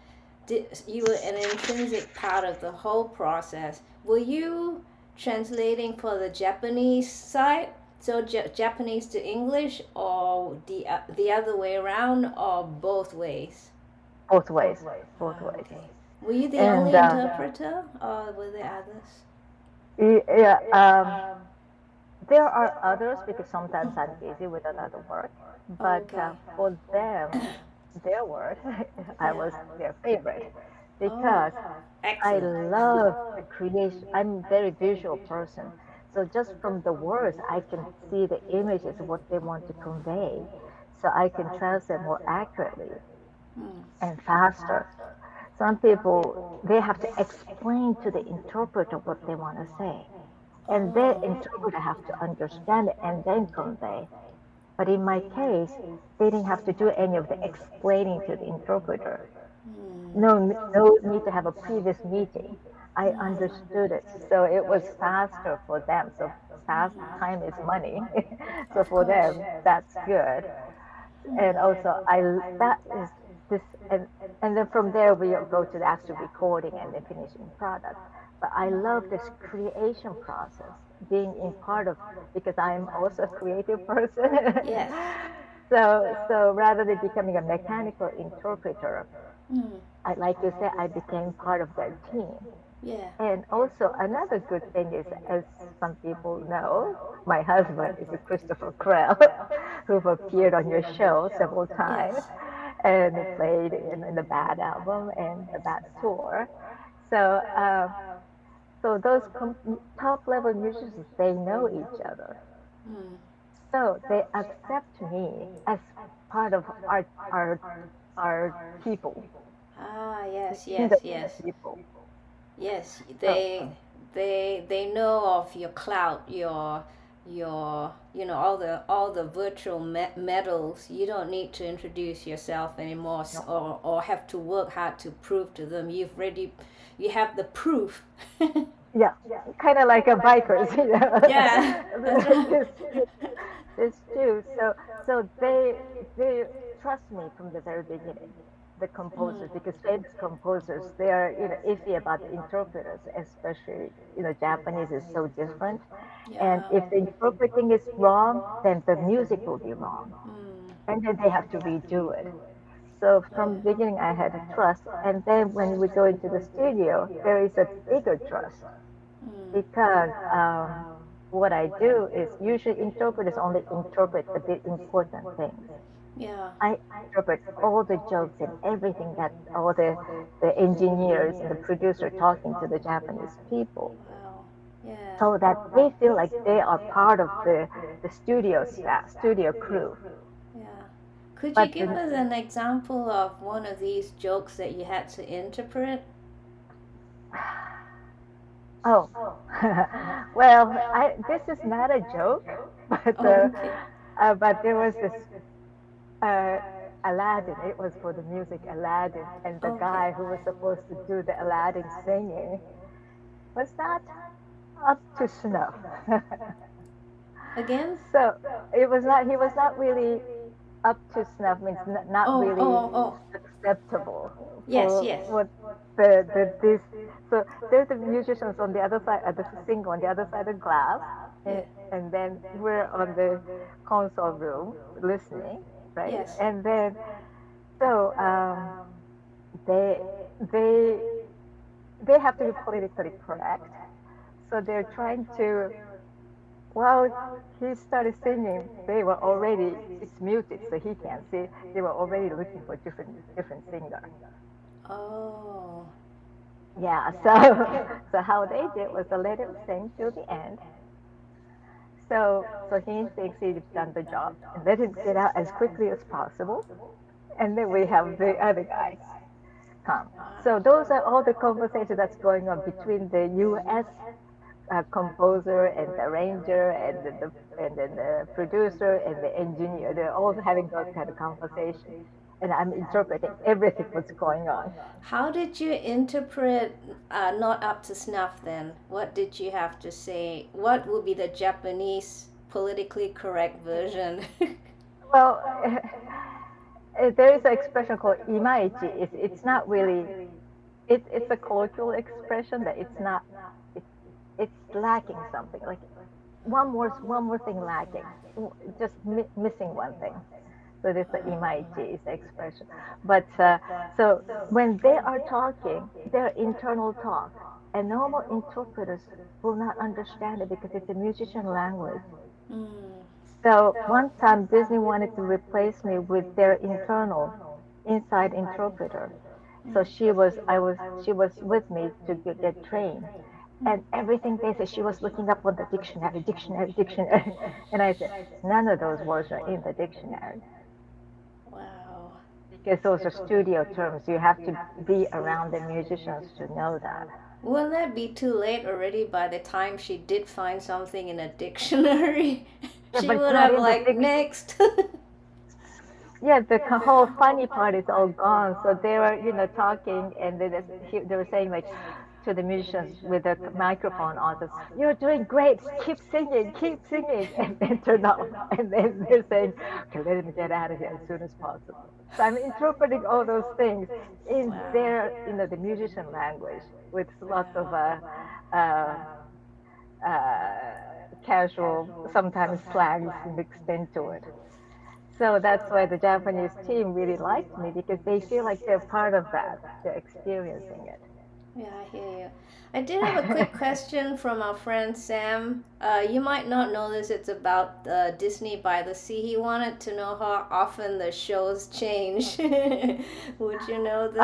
S1: You were an intrinsic part of the whole process. Were you translating for the Japanese side? So Japanese to English, or the other way around, or both ways?
S2: Both ways, both
S1: Ah,
S2: ways.
S1: okay. Were you the
S2: And
S1: only interpreter, or were there others?
S2: yeah, there are others because sometimes I'm busy with another work,
S1: Oh,
S2: but
S1: okay.
S2: for them, their work, I
S1: Yeah.
S2: was their favorite
S1: Oh,
S2: because I
S1: excellent.
S2: love the creation. I'm a very visual person. So just from the words, I can see the images of what they want to convey. So I can translate more accurately
S1: Hmm.
S2: and faster. Some people, they have to explain to the interpreter what they want to say. And the
S1: Oh.
S2: interpreter have to understand it and then convey. But in my case, they didn't have to do any of the explaining to the interpreter.
S1: Hmm.
S2: No need to have a previous meeting. I
S1: Hmm.
S2: understood it, so it was faster for them. So fast time is money, so
S1: Of
S2: for
S1: course.
S2: them that's good. And also, I that is this, and then from there we go to the actual recording and the finishing product. But I love this creation process, being in part of because I'm also a creative person.
S1: Yes.
S2: So rather than becoming a mechanical interpreter,
S1: Hmm.
S2: I like you said, I became part of their team.
S1: Yeah.
S2: And also another good thing is, as some people know, my husband is a Christopher Crell, who appeared on your show several times
S1: Yes.
S2: and played in the Bad album and the Bad tour. So, so those top level musicians, they know each other.
S1: Hmm.
S2: So they accept me as part of our people,
S1: Ah,
S2: the
S1: yes, yes,
S2: industry
S1: yes.
S2: people.
S1: Yes,
S2: So
S1: they know of your clout, your all the virtual medals. You don't need to introduce yourself anymore,
S2: no,
S1: or have to work hard to prove to them you have the proof.
S2: yeah, kind of like a bikers,
S1: Yeah, that's right.
S2: this this too. So they trust me from the very beginning, the
S1: Hmm.
S2: composers, because famous composers, they are iffy about the interpreters, especially Japanese is so different, and
S1: Yeah.
S2: if the interpreting is wrong, then the music will be wrong,
S1: Hmm.
S2: and then they have to redo it. So from the beginning, I had a trust, and then when we go into the studio, there is a bigger trust
S1: Hmm.
S2: because what I do is usually interpreters only interpret the important things.
S1: Yeah.
S2: I interpret all the jokes and everything that all the engineers and the producer talking to the Japanese people
S1: Wow. Yeah.
S2: so that they feel like they are part of the studio staff, studio crew.
S1: Yeah. Could you
S2: But
S1: give us an example of one of these jokes that you had to interpret?
S2: oh, well, this is not a joke,
S1: Oh, okay.
S2: but there was this uh, Aladdin. It was for the music Aladdin, and the
S1: Okay.
S2: guy who was supposed to do the Aladdin singing was not up to snuff.
S1: again?
S2: So it was not. He was not really up to snuff. Means not
S1: Oh,
S2: really
S1: oh, oh.
S2: acceptable
S1: Yes,
S2: for
S1: yes.
S2: what the this. So there's the musicians on the other side, the singer on the other side of glass,
S1: Yeah.
S2: and then we're on the console room listening, right?
S1: Yes.
S2: And then so they they they have to be politically correct. So they're trying to. While he started singing, they were already it's muted, so he can't see. They were already looking for different singer.
S1: Oh.
S2: Yeah. So so how they did was to let him sing till the end. So he thinks he's done the job and let him get out as quickly as possible. And then we have the other guy come. So those are all the conversations that's going on between the U.S. Composer and the arranger and then the producer and the engineer. They're all having those kind of conversations, and I'm interpreting everything what's going on.
S1: How did you interpret not up to snuff then? What did you have to say? What would be the Japanese politically correct version?
S2: Well, there is an expression called imaichi. It's not really. It's a colloquial expression that it's not. It's it's lacking something. Like one more thing lacking. Just missing one thing. So this the imaichi is the expression. But so when they are talking, their internal talk, and normal interpreters will not understand it because it's a musician language.
S1: Mm.
S2: So one time Disney wanted to replace me with their internal inside interpreter. So she was with me to get trained. And everything they said, she was looking up on the dictionary. And I said, none of those words are in the dictionary
S1: Wow.
S2: because those are studio terms. You have to be around the musicians to know that.
S1: Wouldn't that be too late already by the time she did find something in a dictionary?
S2: Yeah,
S1: She
S2: but it's
S1: would
S2: not
S1: have
S2: in the
S1: like next.
S2: yeah, the whole funny part is all gone. So they were, talking, and they were saying like to the musicians with the microphone on, so, "You're doing great. Keep singing," and then turn off. And then they're saying, "Okay, let him get out of here as soon as possible." So I'm interpreting all those things in
S1: Wow.
S2: their, the musician language with lots of uh, uh, casual, sometimes slangs mixed into it. So that's why the Japanese team really liked me because they feel like they're part of that. They're experiencing it.
S1: Yeah, I hear you. I did have a quick question from our friend Sam. You might not know this. It's about Disney by the Sea. He wanted to know how often the shows change. Would you know this?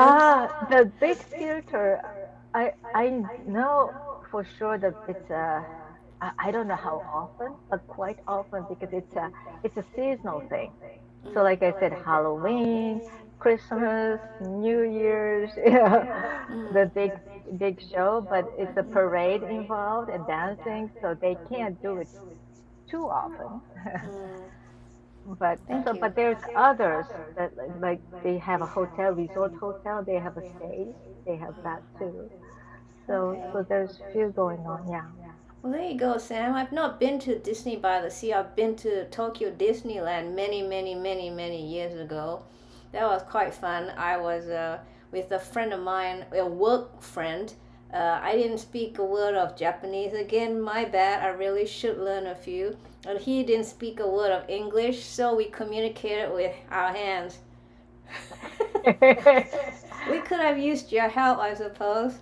S2: The big theater, I know for sure that it's I don't know how often, but quite often because it's a seasonal thing. So like I said, Halloween, Christmas, New Year's, the
S1: Mm.
S2: big show, but it's a parade involved and dancing, so they can't do it too often.
S1: Mm.
S2: But
S1: Thank you.
S2: but there's others that like they have a hotel, resort hotel, they have a stage, they have that too.
S1: Okay.
S2: So there's few going on, yeah.
S1: Well, there you go, Sam. I've not been to Disney by the Sea. I've been to Tokyo Disneyland many, many, many, many years ago. That was quite fun. I was with a friend of mine, a work friend. I didn't speak a word of Japanese. Again, my bad. I really should learn a few. And he didn't speak a word of English, so we communicated with our hands. We could have used your help, I suppose.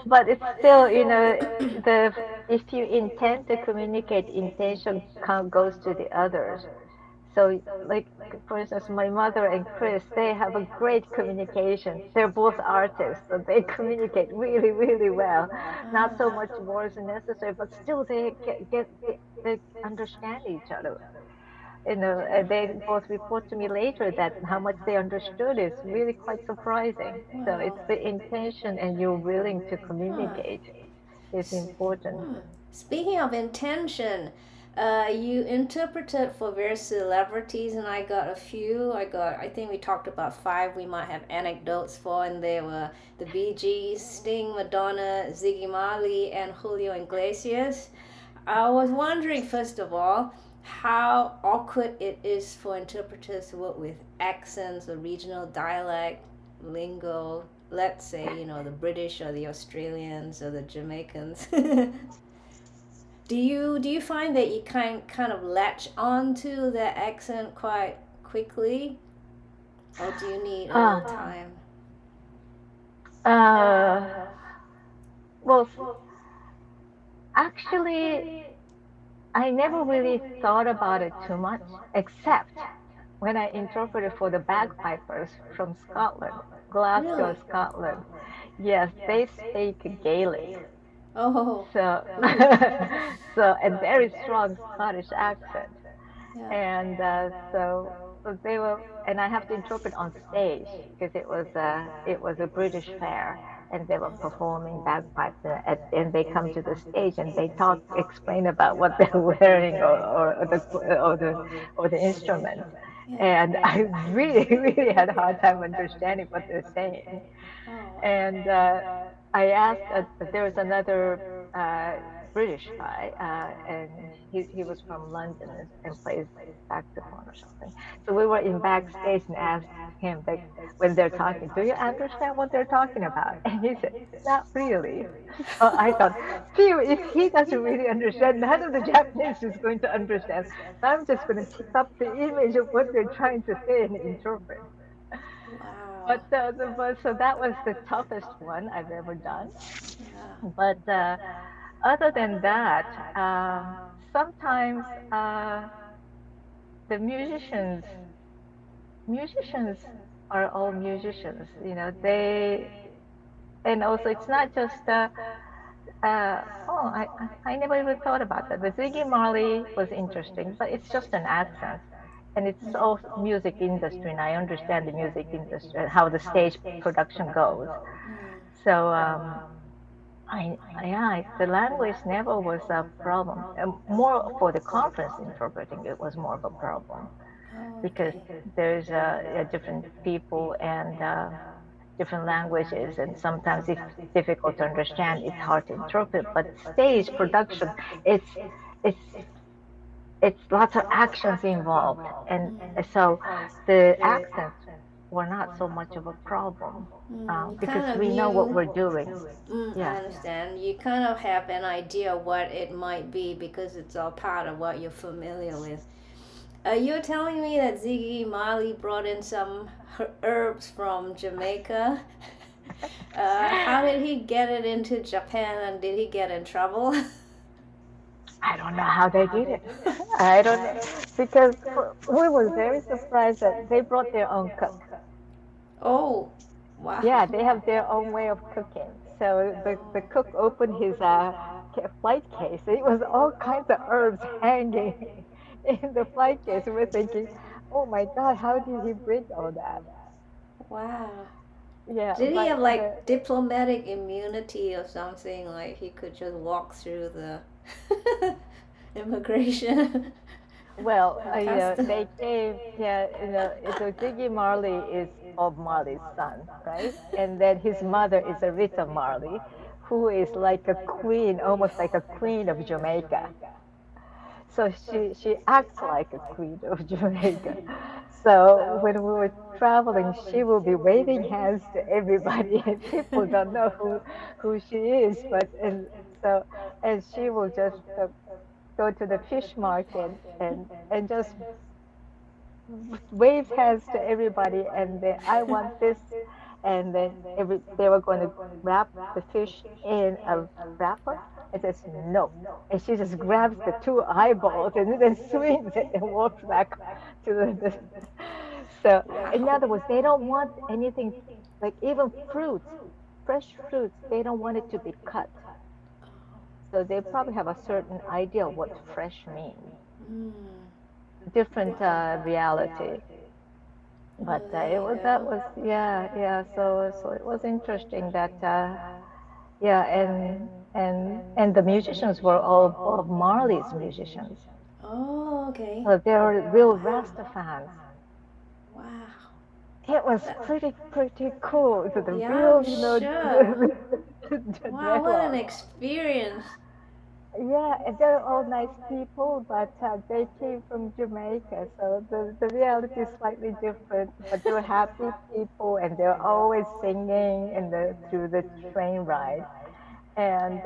S2: But it's still, the if you intend to communicate, intention goes to the others. So, like for instance, my mother and Chris, they have a great communication. They're both artists, so they communicate really, really well. Not so much words necessary, but still they understand each other. And they both report to me later that how much they understood is really quite surprising. So
S1: Wow.
S2: it's the intention and you're willing to
S1: Huh.
S2: communicate is important.
S1: Speaking of intention, you interpreted for various celebrities, and I got a few. I think we talked about five. We might have anecdotes for, and they were the Bee Gees, Sting, Madonna, Ziggy Marley, and Julio Iglesias. I was wondering, first of all, how awkward it is for interpreters to work with accents or regional dialect, lingo. Let's say, the British or the Australians or the Jamaicans. Do you find that you kind of latch onto that accent quite quickly, or do you need a little time?
S2: Uh, well, actually, I never really thought about it too much, except when I interpreted for the bagpipers from Scotland, Glasgow,
S1: Really?
S2: Scotland. Yes, they speak Gaelic.
S1: Oh,
S2: So,
S1: ooh,
S2: so a very strong Scottish accent.
S1: yeah.
S2: And so they were, and I have to interpret on stage because it was a British fair, and they were performing bagpipes, and they come to the stage and they talk, explain about what they're wearing, or the instruments,
S1: Yeah.
S2: and I really really had a hard time understanding what they're saying,
S1: Oh, wow.
S2: and I asked, there was another uh, British guy, and he was from London, and plays saxophone or something. So we were in backstage and asked him, like, when they're talking, do you understand what they're talking about? And he said, not really. So I thought, phew, if he doesn't really understand, none of the Japanese is going to understand. So I'm just going to pick up the image of what they're trying to say and interpret.
S1: Wow.
S2: But so that was the toughest one I've ever done.
S1: Yeah.
S2: But other than that, sometimes the musicians are all musicians. And also it's not just I never even thought about that. The Ziggy Marley was interesting, but it's just an accent. And it's all music industry, and I understand the music industry, how the stage production goes.
S1: Mm.
S2: So yeah, the language never was a problem. More for the conference interpreting, it was more of a problem
S1: Oh,
S2: because
S1: okay.
S2: there's different people and different languages, and sometimes it's difficult to understand. It's hard to interpret. But stage production, it's it's it's lots of actions involved, and so the accents were not so much of a problem
S1: Mm, you
S2: because
S1: kind of
S2: we know what
S1: view.
S2: we're doing.
S1: I
S2: Yes.
S1: understand. You kind of have an idea what it might be because it's all part of what you're familiar with. You're telling me that Ziggy Marley brought in some herbs from Jamaica. How did he get it into Japan, and did he get in trouble?
S2: I don't know how they did it. I don't know because we were very surprised that they brought their own cook.
S1: Oh, wow.
S2: Yeah, they have their own way of cooking. So the cook opened his flight case. It was all kinds of herbs hanging in the flight case. We're thinking, oh my God, how did he bring all that?
S1: Wow.
S2: Yeah,
S1: Did he
S2: but
S1: have like diplomatic immunity or something? Like he could just walk through the immigration
S2: well,
S1: custom?
S2: they came. Yeah, so Ziggy Marley is Bob Marley's son, right? And then his mother is Aretha Marley, who is like a queen, almost like a queen of Jamaica. So she acts like a queen of Jamaica. So when we were traveling, she will be waving hands to everybody, and people don't know who she is. So and she will just go to the fish market and just wave hands to everybody, and then I want this, and then they were going to wrap the fish in a wrapper, and says no, and she just grabs the two eyeballs and then swings it and walks back to the so in
S1: Wow.
S2: other words, they don't want anything, like even fruits, fresh fruits, they don't want it to be cut, so they probably have a certain idea of what fresh means,
S1: Mm.
S2: different reality. But
S1: Well, there
S2: it
S1: you
S2: was that
S1: go.
S2: was yeah. So it was interesting that yeah, and the musicians were all Bob Marley's musicians.
S1: Oh, okay.
S2: So they were real Rasta fans.
S1: Wow.
S2: It was
S1: That,
S2: pretty cool. So the
S1: yeah, I'm
S2: real,
S1: sure.
S2: the
S1: Wow, what an
S2: dreadlocks.
S1: experience.
S2: Yeah, and they're all nice people, but they came from Jamaica, so the reality is slightly different. But they're happy people, and they're always singing in the through the train ride. And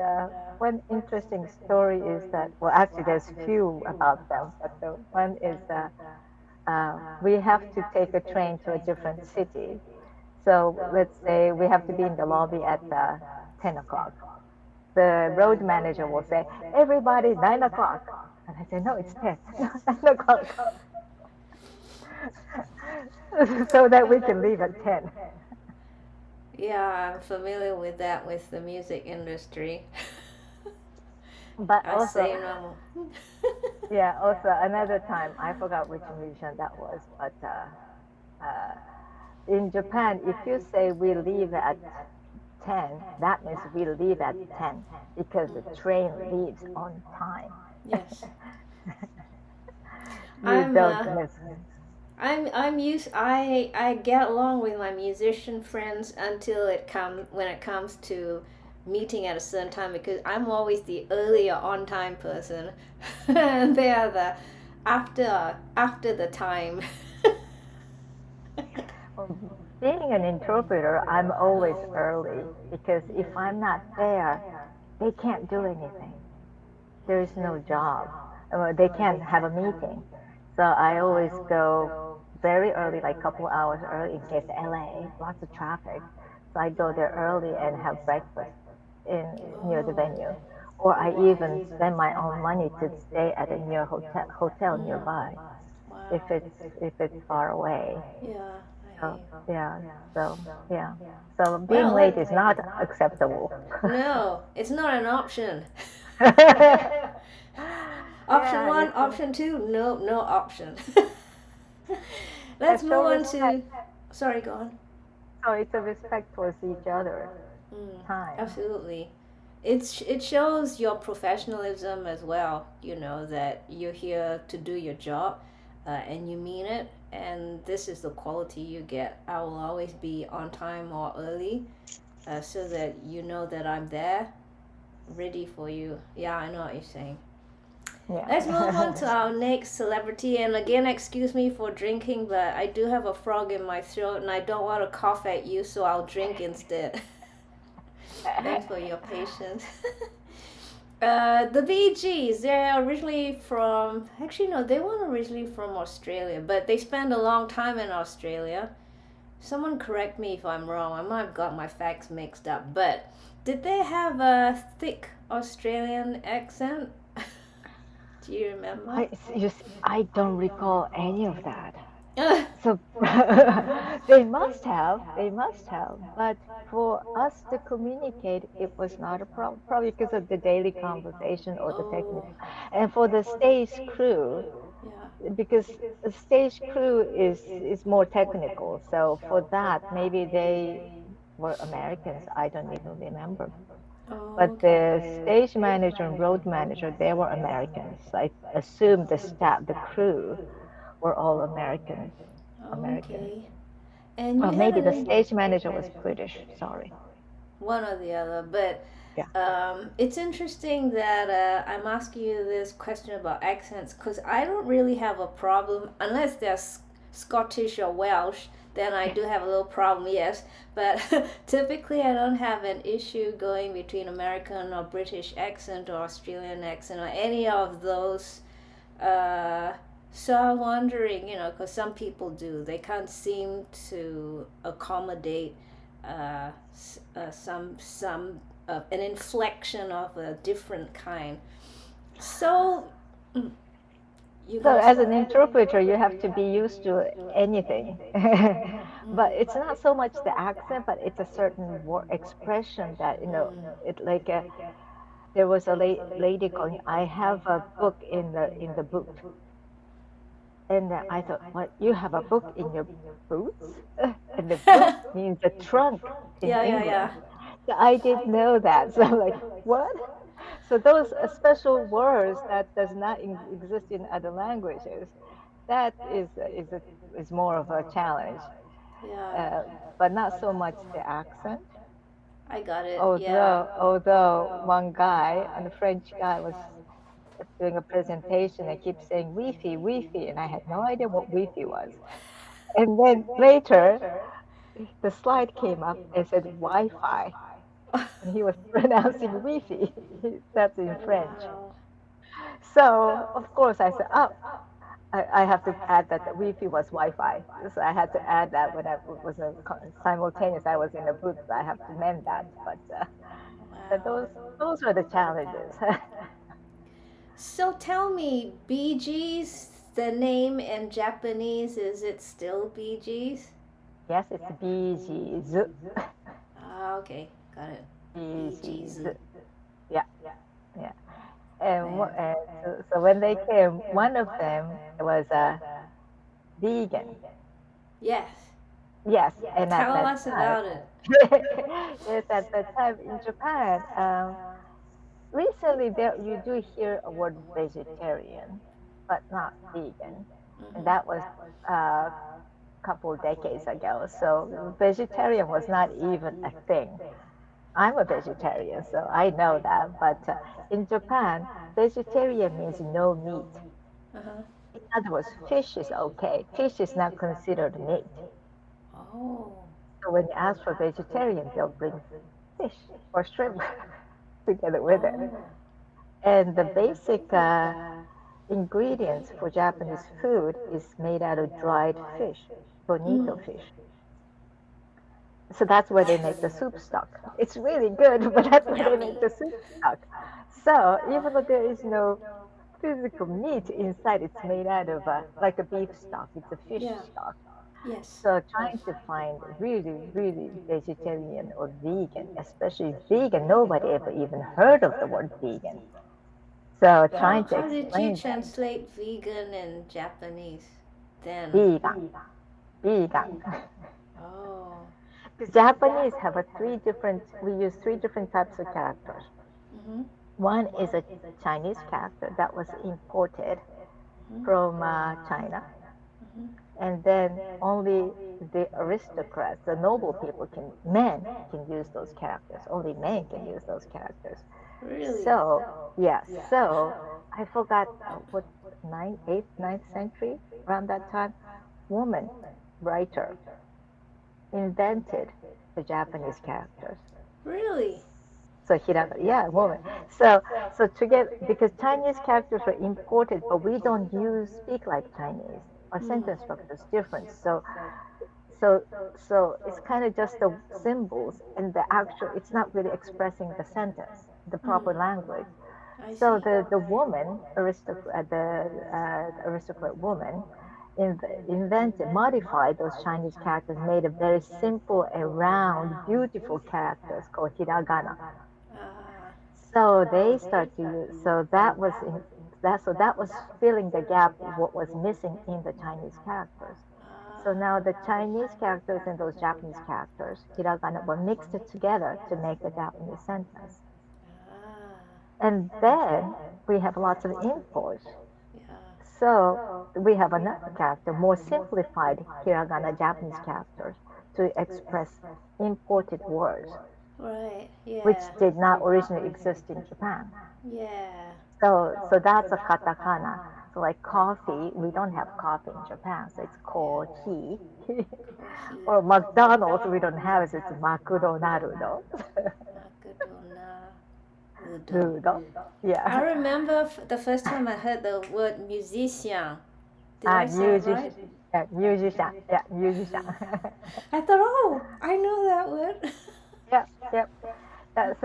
S2: one interesting story is that, well, actually, there's few about them, but the one is we have to take a train to a different city. So let's say we have to be in the lobby at 10 o'clock. The road manager will say, everybody, 9 o'clock. And I say, no, it's 10, no, 9 o'clock. So that we can leave at 10.
S1: Yeah, I'm familiar with that with the music industry.
S2: But
S1: I
S2: also,
S1: say normal.
S2: yeah, also another time, I forgot which musician that was, but in Japan, if you say we leave at 10, that means we leave at 10 because the train leaves on time.
S1: Yes.
S2: You
S1: I'm
S2: don't miss.
S1: I'm used I get along with my musician friends until when it comes to meeting at a certain time because I'm always the earlier on time person. And they are the after the time.
S2: Being an interpreter, I'm always early because if I'm not there, they can't do anything. There is no job. They can't have a meeting. So I always go very early, like a couple hours early in case LA, lots of traffic. So I go there early and have breakfast in near the venue. Or I even spend my own money to stay at a near hotel nearby
S1: Wow.
S2: if it's far away.
S1: Yeah, I
S2: So
S1: hear.
S2: yeah, so yeah. So being
S1: Well,
S2: late is not acceptable.
S1: no, it's not an option. Option
S2: Yeah,
S1: one,
S2: it's
S1: option two, no, no option.
S2: a
S1: Let's move
S2: show
S1: on
S2: respect.
S1: to. Sorry, go on.
S2: So it's a respect towards each other.
S1: Mm,
S2: Time.
S1: absolutely. It shows your professionalism as well. You know that you're here to do your job, and you mean it. And this is the quality you get. I will always be on time or early, so that you know that I'm there, ready for you. Yeah, I know what you're saying. Let's move on to
S2: Yeah.
S1: our next celebrity. And again, excuse me for drinking, but I do have a frog in my throat and I don't want to cough at you, so I'll drink instead. Thanks for your patience. The Bee Gees, they're originally from, actually, no, they weren't originally from Australia, but they spent a long time in Australia. Someone correct me if I'm wrong, I might have got my facts mixed up, but did they have a thick Australian accent? Do you remember?
S2: I don't recall any of that. So they must have, but for us to communicate, it was not a problem, probably because of the daily conversation or the technique.
S1: Oh,
S2: And for the stage crew,
S1: yeah.
S2: because the stage crew is more technical, so for that, maybe they were Americans. I don't even remember.
S1: Oh,
S2: But
S1: okay.
S2: the stage manager and road manager, they were Americans. I assume the staff, the crew, were all American. American.
S1: Okay. And
S2: Well,
S1: you had
S2: maybe the
S1: an
S2: stage manager was British. Sorry.
S1: one or the other, but
S2: Yeah.
S1: it's interesting that I'm asking you this question about accents because I don't really have a problem unless they're Scottish or Welsh. Then I do have a little problem, yes. But typically, I don't have an issue going between American or British accent or Australian accent or any of those. Uh, so I'm wondering, because some people do, they can't seem to accommodate some an inflection of a different kind. So you
S2: So
S1: gonna
S2: as an interpreter, you have to be used to anything. But it's not so much the accent, but it's a certain word expression that, it like there was a lady calling, I have a book in the boot. And I thought, what, you have a book in your boots? And the boot means a trunk in
S1: yeah, yeah,
S2: English.
S1: yeah.
S2: So I didn't know that. So I'm like, what? So those special words that does not exist in other languages, that is more of a challenge,
S1: Yeah.
S2: uh, but not so much the accent.
S1: I got it.
S2: Although one guy, and a French guy, was doing a presentation and kept saying Wi-Fi, Wi-Fi, and I had no idea what Wi-Fi was. And then later, the slide came up and said Wi-Fi, and he was pronouncing Wi-Fi. That's in French.
S1: Wow.
S2: So of course I said, oh, I have to add that the Wi-Fi was Wi-Fi. So I had to add that when I was simultaneous. I was in a booth. So I have to mend that. But
S1: Wow.
S2: those were the challenges.
S1: So tell me, Bee Gees, the name in Japanese, is it still Bee Gees?
S2: Yes, it's Bee Gees.
S1: Ah, okay, got it.
S2: Bee
S1: Bee Gees.
S2: Gees. Yeah, yeah. And so when they came, one of them was a vegan.
S1: Yes.
S2: Yes, and at
S1: Tell
S2: that
S1: us
S2: time,
S1: about it.
S2: yes, at that time in Japan, recently there you do hear a word vegetarian, but not vegan, and that was a couple decades ago. So vegetarian was not even a thing. I'm a vegetarian, so I know that. But in Japan, vegetarian means no meat.
S1: Uh-huh.
S2: In other words, fish is okay. Fish is not considered meat.
S1: Oh.
S2: So when you ask for vegetarian, they'll bring fish or shrimp together with it.
S1: Oh.
S2: And the basic ingredients for Japanese food is made out of dried fish, bonito fish. So that's where they make the soup stock. It's really good, but that's where they make the soup stock. So even though there is no physical meat inside, it's made out of like a beef stock. It's a fish stock.
S1: Yes.
S2: So trying to find really, really vegetarian or vegan, especially vegan, nobody ever even heard of the word vegan. So trying to
S1: How did you
S2: explain that.
S1: translate vegan in Japanese then?
S2: Vegan, vegan.
S1: Oh.
S2: The Japanese have we use three different types of characters.
S1: Mm-hmm.
S2: One is a Chinese character that was imported from China. And then only the aristocrats, the noble people men can use those characters. Only men can use those characters.
S1: Really?
S2: So, yes. So I forgot what 8th, 9th century, around that time, woman writer invented the Japanese characters.
S1: Really?
S2: So woman. So because Chinese characters were imported, but we don't speak like Chinese. Our sentence structure is different. So it's kind of just the symbols and it's not really expressing the sentence, the proper language. So the woman, the aristocrat woman, modified those Chinese characters, made a very simple and round, beautiful characters called hiragana. So they start to use. So that was filling the gap of what was missing in the Chinese characters. So now the Chinese characters and those Japanese characters, hiragana, were mixed together to make the Japanese sentence. And then we have lots of imports. So we have another character, more simplified hiragana Japanese characters to express imported words.
S1: Right. Yeah.
S2: Which did not originally exist in Japan.
S1: Yeah.
S2: So that's a katakana. So like coffee, we don't have coffee in Japan, so it's kohi. Or McDonald's, we don't have it, so it's makudo-narudo. Makudo-narudo. Yeah.
S1: I remember the first time I heard the word musician. Did I say it right?
S2: Yeah, musician. Yeah, musician.
S1: I thought, oh, I know that word.
S2: Yep. But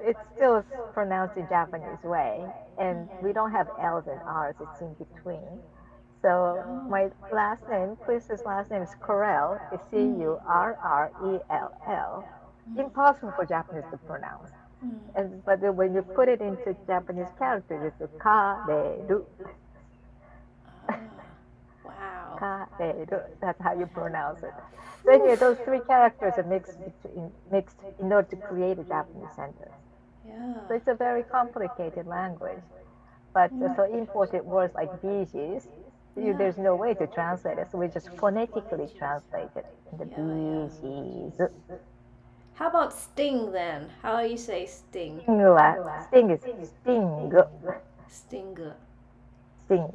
S2: it's still pronounced in Japanese way, and we don't have L's and R's. It's in between. So my last name, Chris's last name is Currell. It's Currell. Impossible for Japanese to pronounce. But when you put it into Japanese characters, it's kareru.
S1: Wow.
S2: Kareru. That's how you pronounce it. So anyway, those three characters are mixed in order to create a Japanese sentence.
S1: Yeah.
S2: So it's a very complicated language. But so imported words like bees, there's no way to translate it. So we just phonetically translate it. The bees.
S1: How about sting then? How do you say sting?
S2: Sting is sting.
S1: Stinger.
S2: Sting.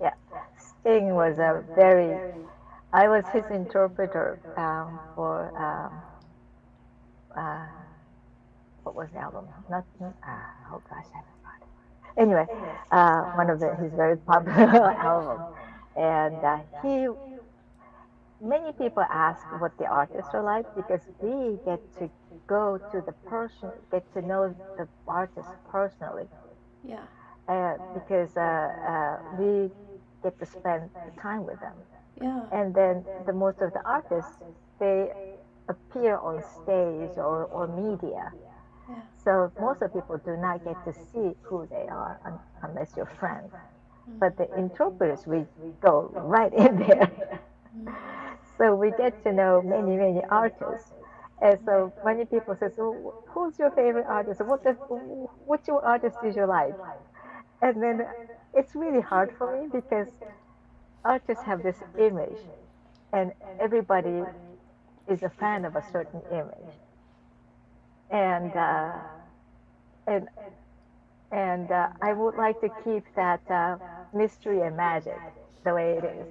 S2: Yeah. Sting was a very, I was his interpreter for, what was the album? Not, oh gosh, I forgot. Anyway, one of his very popular albums. And many people ask what the artists are like because we get to go to the person, get to know the artist personally.
S1: Yeah.
S2: Because we get to spend time with them.
S1: Yeah.
S2: And then the most of the artists, they appear on stage or media.
S1: Yeah.
S2: So most of people do not get to see who they are unless you're friends. But the interpreters, we go right in there. So we get to know many, many artists. And so many people say, so who's your favorite artist? Which artist did you like? And then it's really hard for me because artists have this image and everybody is a fan of a certain image. And I would like to keep that mystery and magic the way it is.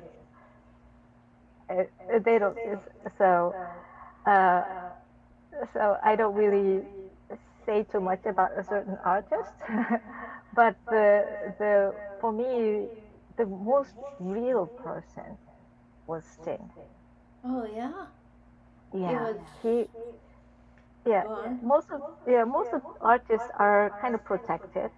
S2: They don't. So so I don't really say too much about a certain artist, but for me the most real person was Sting.
S1: Oh yeah.
S2: Yeah,
S1: He
S2: yeah.
S1: Go on.
S2: Most of artists are kind of protected.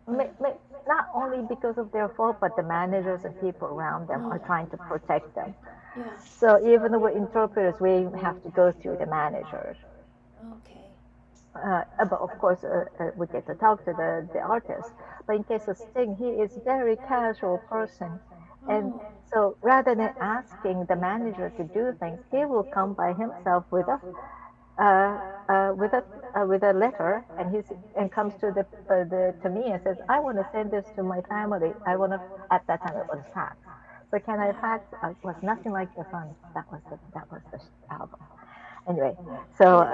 S2: Not only because of their fault, but the managers and people around them are trying to protect them.
S1: Yeah.
S2: So even though we're interpreters, we have to go through the managers.
S1: Okay.
S2: But of course, we get to talk to the artist. But in case of Sting, he is a very casual person. And so rather than asking the manager to do things, he will come by himself with a letter, and comes to me and says, I want to send this to my family. I want to. At that time, it was fax. So can I fax? It was nothing like the phone. That was the album. Anyway, so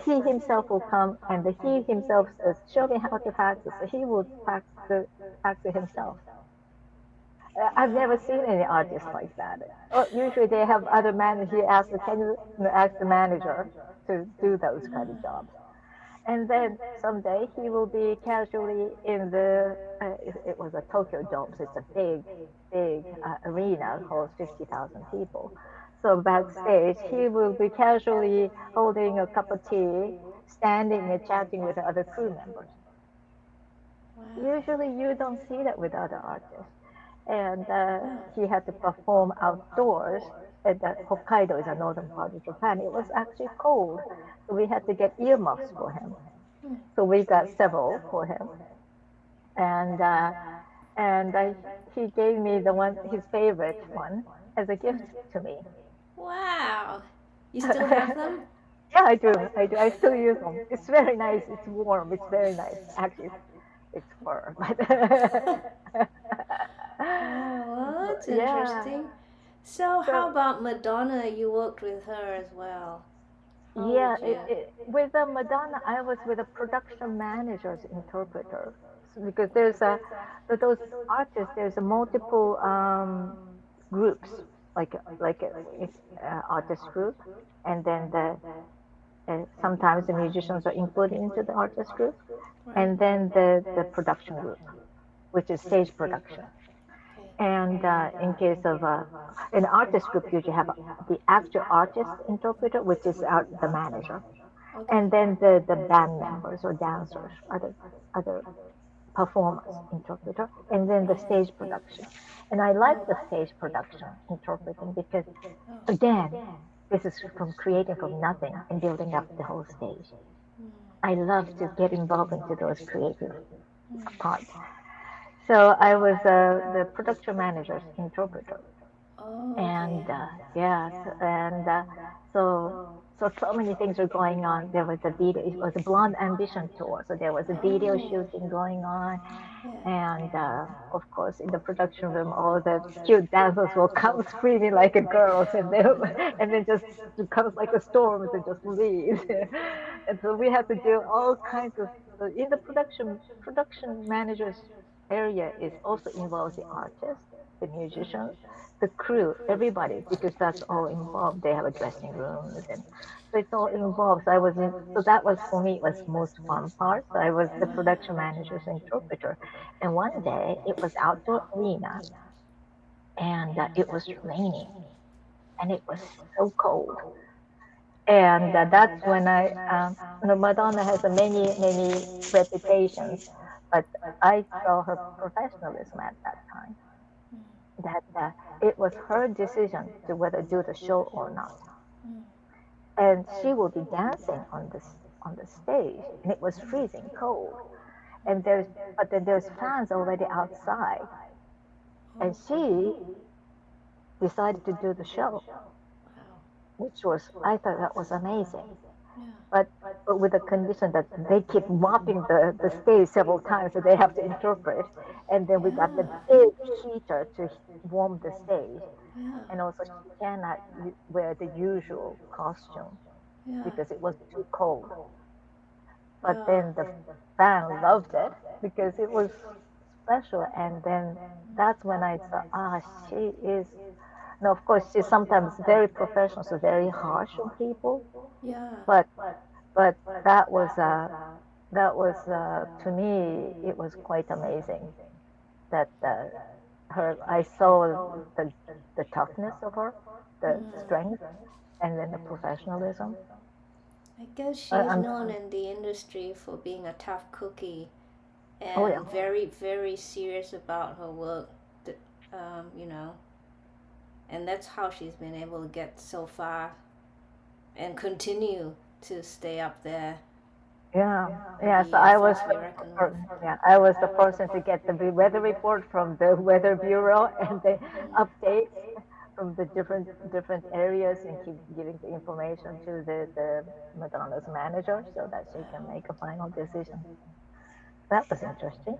S2: he himself will come, and he himself says, show me how to fax it. So he will fax it himself. I've never seen any artists like that. Usually they have other managers. He asks, can you ask the manager to do those kind of jobs? And then someday he will be casually in it was a Tokyo Dome, so it's a big arena, holds 50,000 people. So backstage, he will be casually holding a cup of tea, standing and chatting with the other crew members.
S1: Wow.
S2: Usually you don't see that with other artists. And he had to perform outdoors. And Hokkaido is a northern part of Japan. It was actually cold, so we had to get earmuffs for him. So we got several for him, and he gave me his favorite one, as a gift to me.
S1: Wow. You still have them?
S2: Yeah, I do. I still use them. It's very nice. It's warm. It's very nice. Actually, it's fur, but.
S1: Well, that's
S2: Yeah.
S1: interesting. So how about Madonna? You worked with her as well.
S2: Yeah, with Madonna, I was with a production manager's interpreter, because those artists, there's a multiple groups, like artist group, and then sometimes the musicians are included into the artist group, and then the production group, which is stage production. And in case of an artist group, you usually have the actual artist interpreter, which is the manager, and then the band members or dancers, other performers interpreter, and then the stage production. And I like the stage production interpreting because, again, this is from creating from nothing and building up the whole stage. I love to get involved into those creative parts. So I was the production manager's interpreter.
S1: Oh,
S2: And
S1: okay.
S2: yes, and so many things were going on. There was a video. It was a Blonde Ambition tour, so there was a video
S1: Oh,
S2: shooting going on,
S1: yeah.
S2: and of course, in the production room, all the cute dancers will come screaming like a girls, and then and then just comes like a storm and just leaves. And so we had to do all kinds of in the production managers area is also involves the artists, the musicians, the crew, everybody, because that's all involved. They have a dressing rooms and so it's all involved. So I was in, so that was for me was most fun part. So I was the production manager's interpreter. And one day it was outdoor arena and it was raining and it was so cold. And that's when Madonna has a many reputations, but I saw her professionalism at that time. That it was her decision to whether do the show or not, and she will be dancing on the stage, and it was freezing cold, and there's but then there's fans already outside, and she decided to do the show, which was I thought that was amazing. But with the condition that they keep mopping the stage several times, so they have to interpret. And then we got the big heater to warm the stage.
S1: Yeah.
S2: And also she cannot wear the usual costume because it was too cold. But then the fan loved it because it was special. And then that's when I thought, she is. Now, of course, she's sometimes very professional, so very harsh on people.
S1: Yeah.
S2: But but that was to me it was quite amazing that her I saw the toughness of her, the strength, and then the professionalism.
S1: I guess she's
S2: I'm,
S1: known in the industry for being a tough cookie
S2: oh yeah,
S1: and very, very serious about her work. You know, and that's how she's been able to get so far and continue to stay up there
S2: yeah,
S1: and
S2: yeah.
S1: be
S2: So
S1: a
S2: I was
S1: force to be reckoned with.
S2: yeah I was the person to get the weather report from the weather bureau and the updates from the different areas and keep giving the information to the Madonna's manager so that she can make a final decision. That was interesting.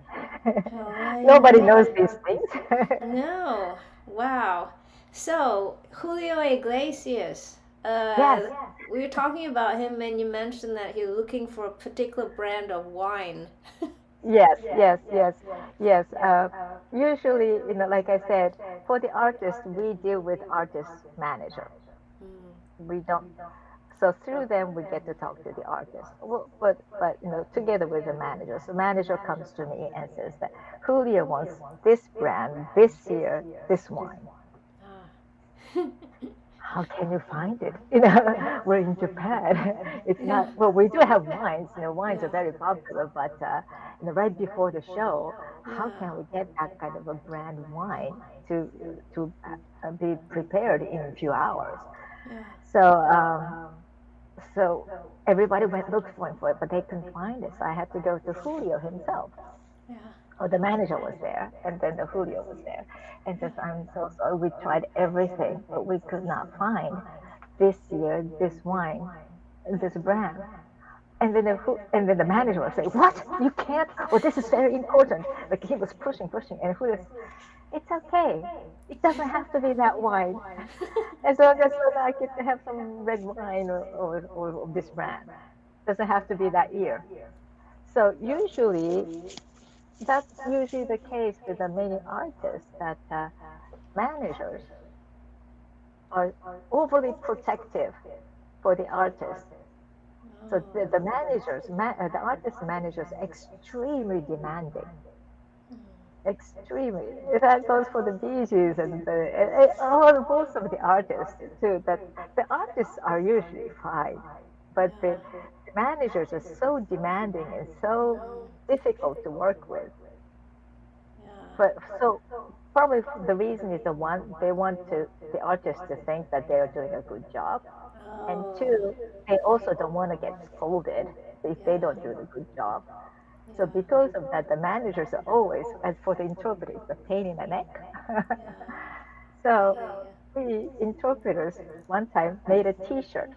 S1: Oh, I
S2: Nobody knows
S1: know.
S2: these things.
S1: No. Wow. So, Julio Iglesias.
S2: Yes,
S1: We were talking about him, and you mentioned that he was looking for a particular brand of wine.
S2: yes. Usually, like I said, for the artist, we deal with artist manager. We don't. So through them, we get to talk to the artist. Well, but together with the manager. So manager comes to me and says that Julio wants this brand, this year, this wine. How can you find it? We're in Japan. It's
S1: Yeah.
S2: not, well, we do have wines. Wines are very popular, but right before the show, how can we get that kind of a brand wine to be prepared in a few hours?
S1: Yeah.
S2: So so everybody went looking for it, but they couldn't find it. So I had to go to Julio himself.
S1: Yeah.
S2: Oh, the manager was there, and then the Julio was there, and says, "I'm so sorry. We tried everything, but we could not find this year, this wine, this brand." And then the manager would say, "What? You can't? Well, this is very important." Like he was pushing, and Julio said, "It's okay. It doesn't have to be that wine. As long as I get to have some red wine or this brand, doesn't have to be that year." So that's usually the case with the many artists that managers are overly protective for the artist. So the artist managers, extremely demanding, extremely. That goes for the Bee Gees and all most of the artists too. That the artists are usually fine, but the managers are so demanding and so difficult to work with. But so probably the reason is they want the artist to think that they are doing a good job, and two, they also don't want to get scolded if they don't do the good job. So because of that, the managers are always, as for the interpreter, it's a pain in the neck. So
S1: Yeah.
S2: we interpreters one time made a T-shirt.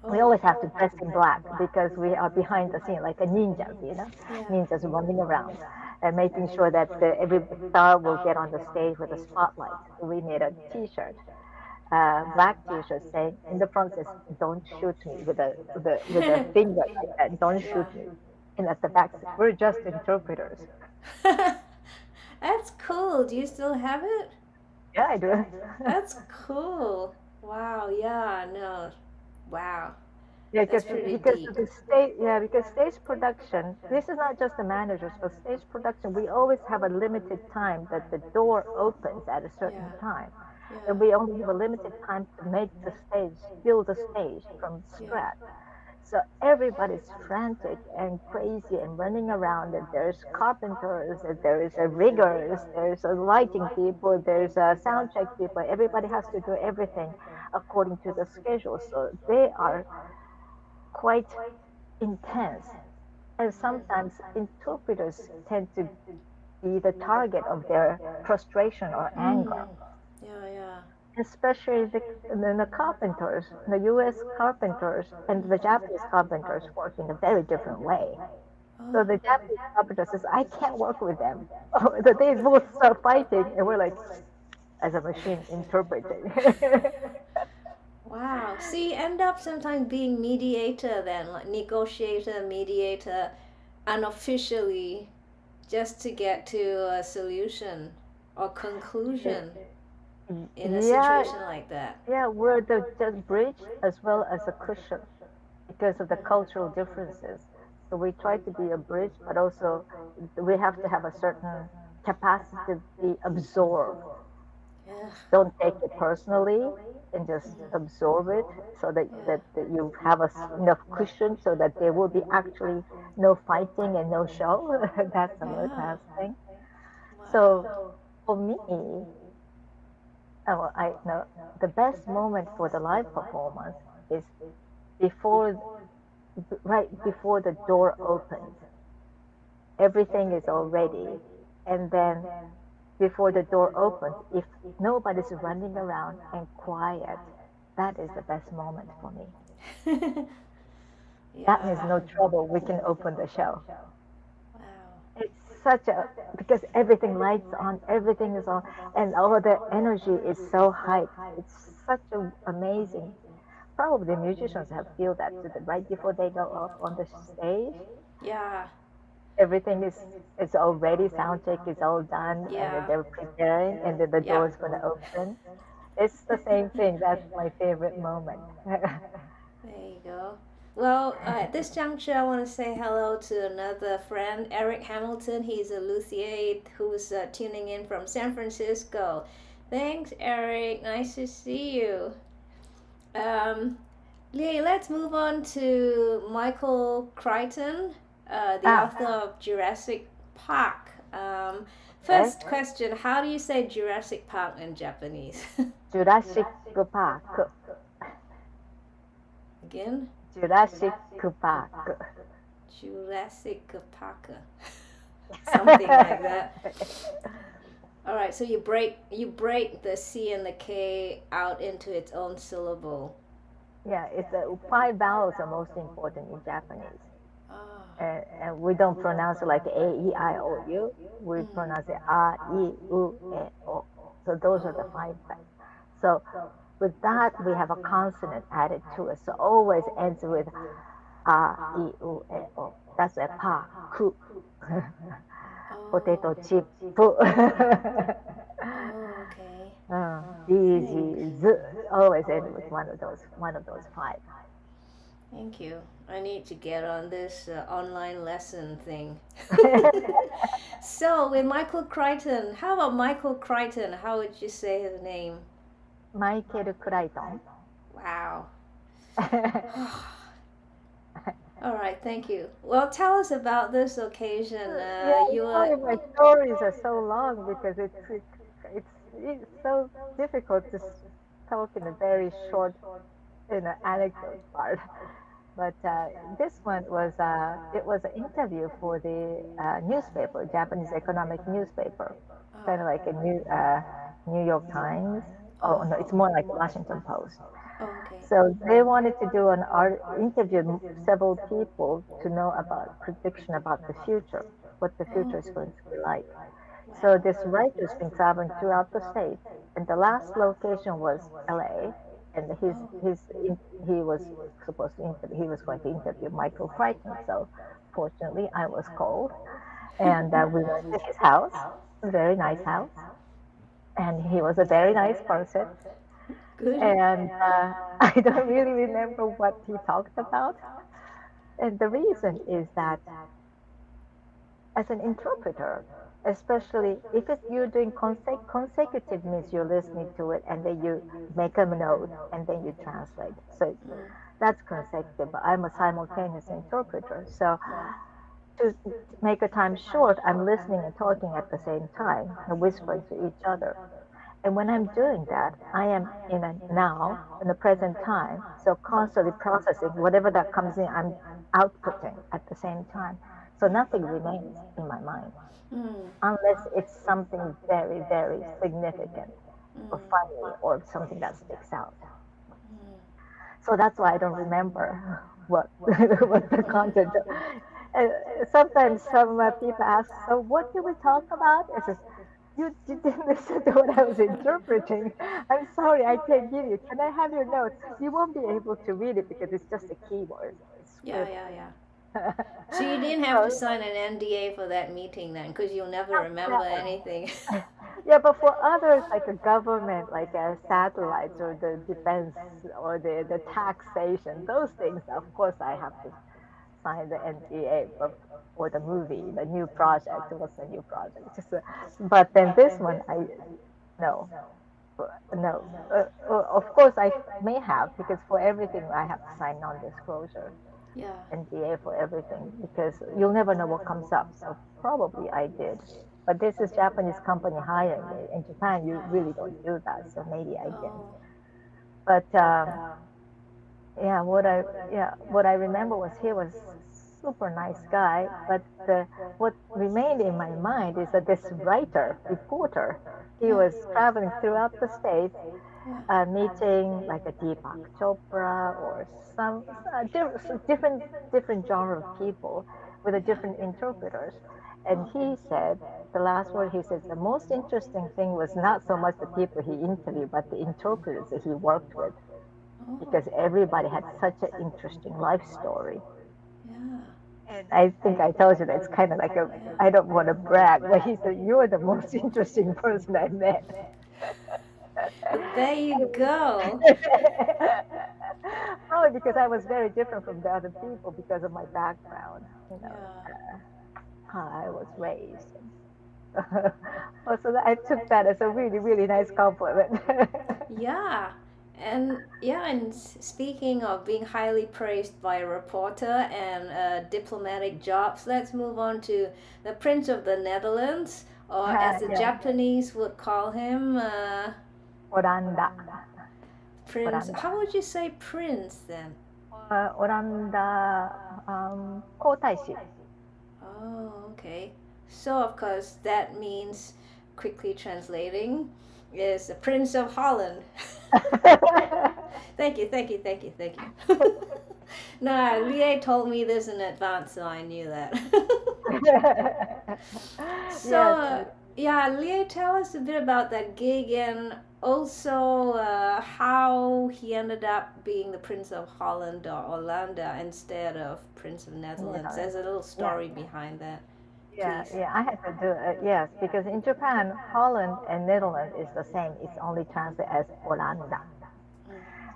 S2: We
S1: Oh.
S2: always have to dress in black because we are behind the scene like a ninjas,
S1: Yeah.
S2: ninjas running around and making sure that every star will get on the stage with a spotlight. So we made a T-shirt, black T-shirt saying in the front says "Don't shoot me" with a finger like that. Don't shoot me. And at the back, we're just interpreters.
S1: That's cool. Do you still have it?
S2: Yeah, I do.
S1: That's cool. Wow. Yeah. No. Wow.
S2: Yeah,
S1: That's pretty
S2: because
S1: deep.
S2: of the stage, yeah, because stage production, this is not just the managers, but stage production, we always have a limited time that the door opens at a certain
S1: Yeah.
S2: time.
S1: Yeah.
S2: And we only have a limited time to make the stage, build the stage from
S1: Yeah.
S2: scratch. So everybody's frantic and crazy and running around. And there's carpenters, and there's a riggers, there's a lighting people, there's a sound check people. Everybody has to do everything according to the schedule. So they are quite intense. And sometimes interpreters tend to be the target of their frustration or anger,
S1: Yeah. Yeah.
S2: especially the carpenters, the US carpenters and the Japanese carpenters work in a very different way. So
S1: Oh.
S2: the Japanese carpenter says, I can't work with them. They both start fighting, and we're like, as a machine interpreting.
S1: Wow. So you end up sometimes being mediator then, like negotiator, mediator, unofficially, just to get to a solution or conclusion in a
S2: Yeah,
S1: situation like that.
S2: yeah, we're the just bridge as well as a cushion because of the cultural differences. So we try to be a bridge, but also we have to have a certain capacity to be absorbed.
S1: Yeah.
S2: Don't take it personally and just absorb it so that you have enough cushion so that there will be actually no fighting and no show. That's another
S1: Yeah.
S2: kind of thing. So
S1: Wow.
S2: for me, I know the best moment for the live performance is before, right before the door opens. Everything is all ready, and then before the door opens, if nobody's running around and quiet, that is the best moment for me. That means
S1: Yeah.
S2: no trouble. We can open the show.
S1: Wow.
S2: It's such a because everything lights on, everything is on, and all the energy is so hyped. It's such an amazing. Probably the musicians have feel that too, that right before they go up on the stage,
S1: Yeah.
S2: everything is all ready, sound check is all done, and then
S1: Yeah.
S2: they're preparing, and then the door
S1: Yep.
S2: is going to open. It's the same thing. That's my favorite moment.
S1: There you go. Well, at this juncture, I want to say hello to another friend, Eric Hamilton. He's a luthier who's tuning in from San Francisco. Thanks, Eric. Nice to see you. Lee, let's move on to Michael Crichton, the
S2: Ah,
S1: author of Jurassic Park.
S2: okay.
S1: First question: how do you say Jurassic Park in Japanese?
S2: Jurassic Park.
S1: Again,
S2: Jurassic Park.
S1: Jurassic Park, something like that. All right, so you break the C and the K out into its own syllable.
S2: Yeah, it's five vowels are most important in Japanese.
S1: Oh.
S2: And we don't pronounce it like A, E, I, O, U. We pronounce it A, I, U, E, O. So those are the five vowels. So with that, we have a consonant added to it. So always ends with A, I, U, E, O. That's a pa, ku. Potato chip.
S1: Oh, okay.
S2: Easy, z. Always end with one of those five.
S1: Thank you. I need to get on this online lesson thing. So, with Michael Crichton, how about Michael Crichton? How would you say his name?
S2: Michael Crichton.
S1: Wow. All right, thank you. Well, tell us about this occasion.
S2: Yeah,
S1: You
S2: sorry,
S1: were.
S2: my stories are so long because it's so difficult to talk in a very short, anecdote part. But this one was it was an interview for the newspaper, Japanese economic newspaper, kind of like a New York Times. Oh no, it's more like Washington Post.
S1: Oh, okay.
S2: So they wanted to do an art interview several people to know about prediction about the future, what the future is going to be like. So this writer's been traveling throughout the state, and the last location was LA, and he was supposed to interview, he was going to interview Michael Crichton. So fortunately, I was called, and we went to his house, a very nice house, and he was a very nice person.
S1: Good.
S2: And I don't really remember what he talked about. And the reason is that as an interpreter, especially if you're doing consecutive means you're listening to it and then you make a note and then you translate. So that's consecutive. But I'm a simultaneous interpreter. So to make a time short, I'm listening and talking at the same time and whispering to each other. And when I'm doing that, I am in a now, in the present time. So constantly processing whatever that comes in, I'm outputting at the same time. So nothing remains in my mind unless it's something very, very significant or funny or something that sticks out. So that's why I don't remember what what the content. And sometimes some people ask, "So what did we talk about?" It's just, you didn't listen to what I was interpreting. I'm sorry, I can't give you. Can I have your notes? You won't be able to read it because it's just a keyword.
S1: Yeah. So you didn't have to sign an NDA for that meeting then, because you'll never remember anything.
S2: Yeah, but for others, like the government, like satellites or the defense or the taxation, those things, of course, I have to sign the NDA for the movie, the new project. What's the new project? But then this one, no, no. Of course, I may have because for everything I have to sign non-disclosure.
S1: Yeah.
S2: NDA for everything because you'll never know what comes up. So probably I did. But this is Japanese company hiring me. In Japan, you really don't do that. So maybe I didn't. But what I remember was he was super nice guy. But what remained in my mind is that this reporter, he was traveling throughout the states, meeting like a Deepak Chopra or some different genre of people with a different interpreters. And he said, the last word he says, the most interesting thing was not so much the people he interviewed, but the interpreters that he worked with, because everybody had such an interesting life story.
S1: Yeah.
S2: And I think I told you that it's kind of like I don't want to brag, but he said, you're the most interesting person I met.
S1: There you go.
S2: Probably because I was very different from the other people because of my background, how I was raised. So I took that as a really, really nice compliment.
S1: Yeah. And speaking of being highly praised by a reporter and diplomatic jobs, let's move on to the Prince of the Netherlands, or as the Japanese would call him,
S2: Oranda.
S1: Prince. How would you say Prince then?
S2: Oranda 皇太子.
S1: Oh, okay. So of course that means, quickly translating, is the Prince of Holland. Thank you. No, Lie told me this in advance, so I knew that. So, Lie, tell us a bit about that gig and also how he ended up being the Prince of Holland or Hollanda instead of Prince of Netherlands. There's a little story behind that.
S2: Yeah, I had to do it, yes, because in Japan, Holland and Netherlands is the same. It's only translated as Oranda.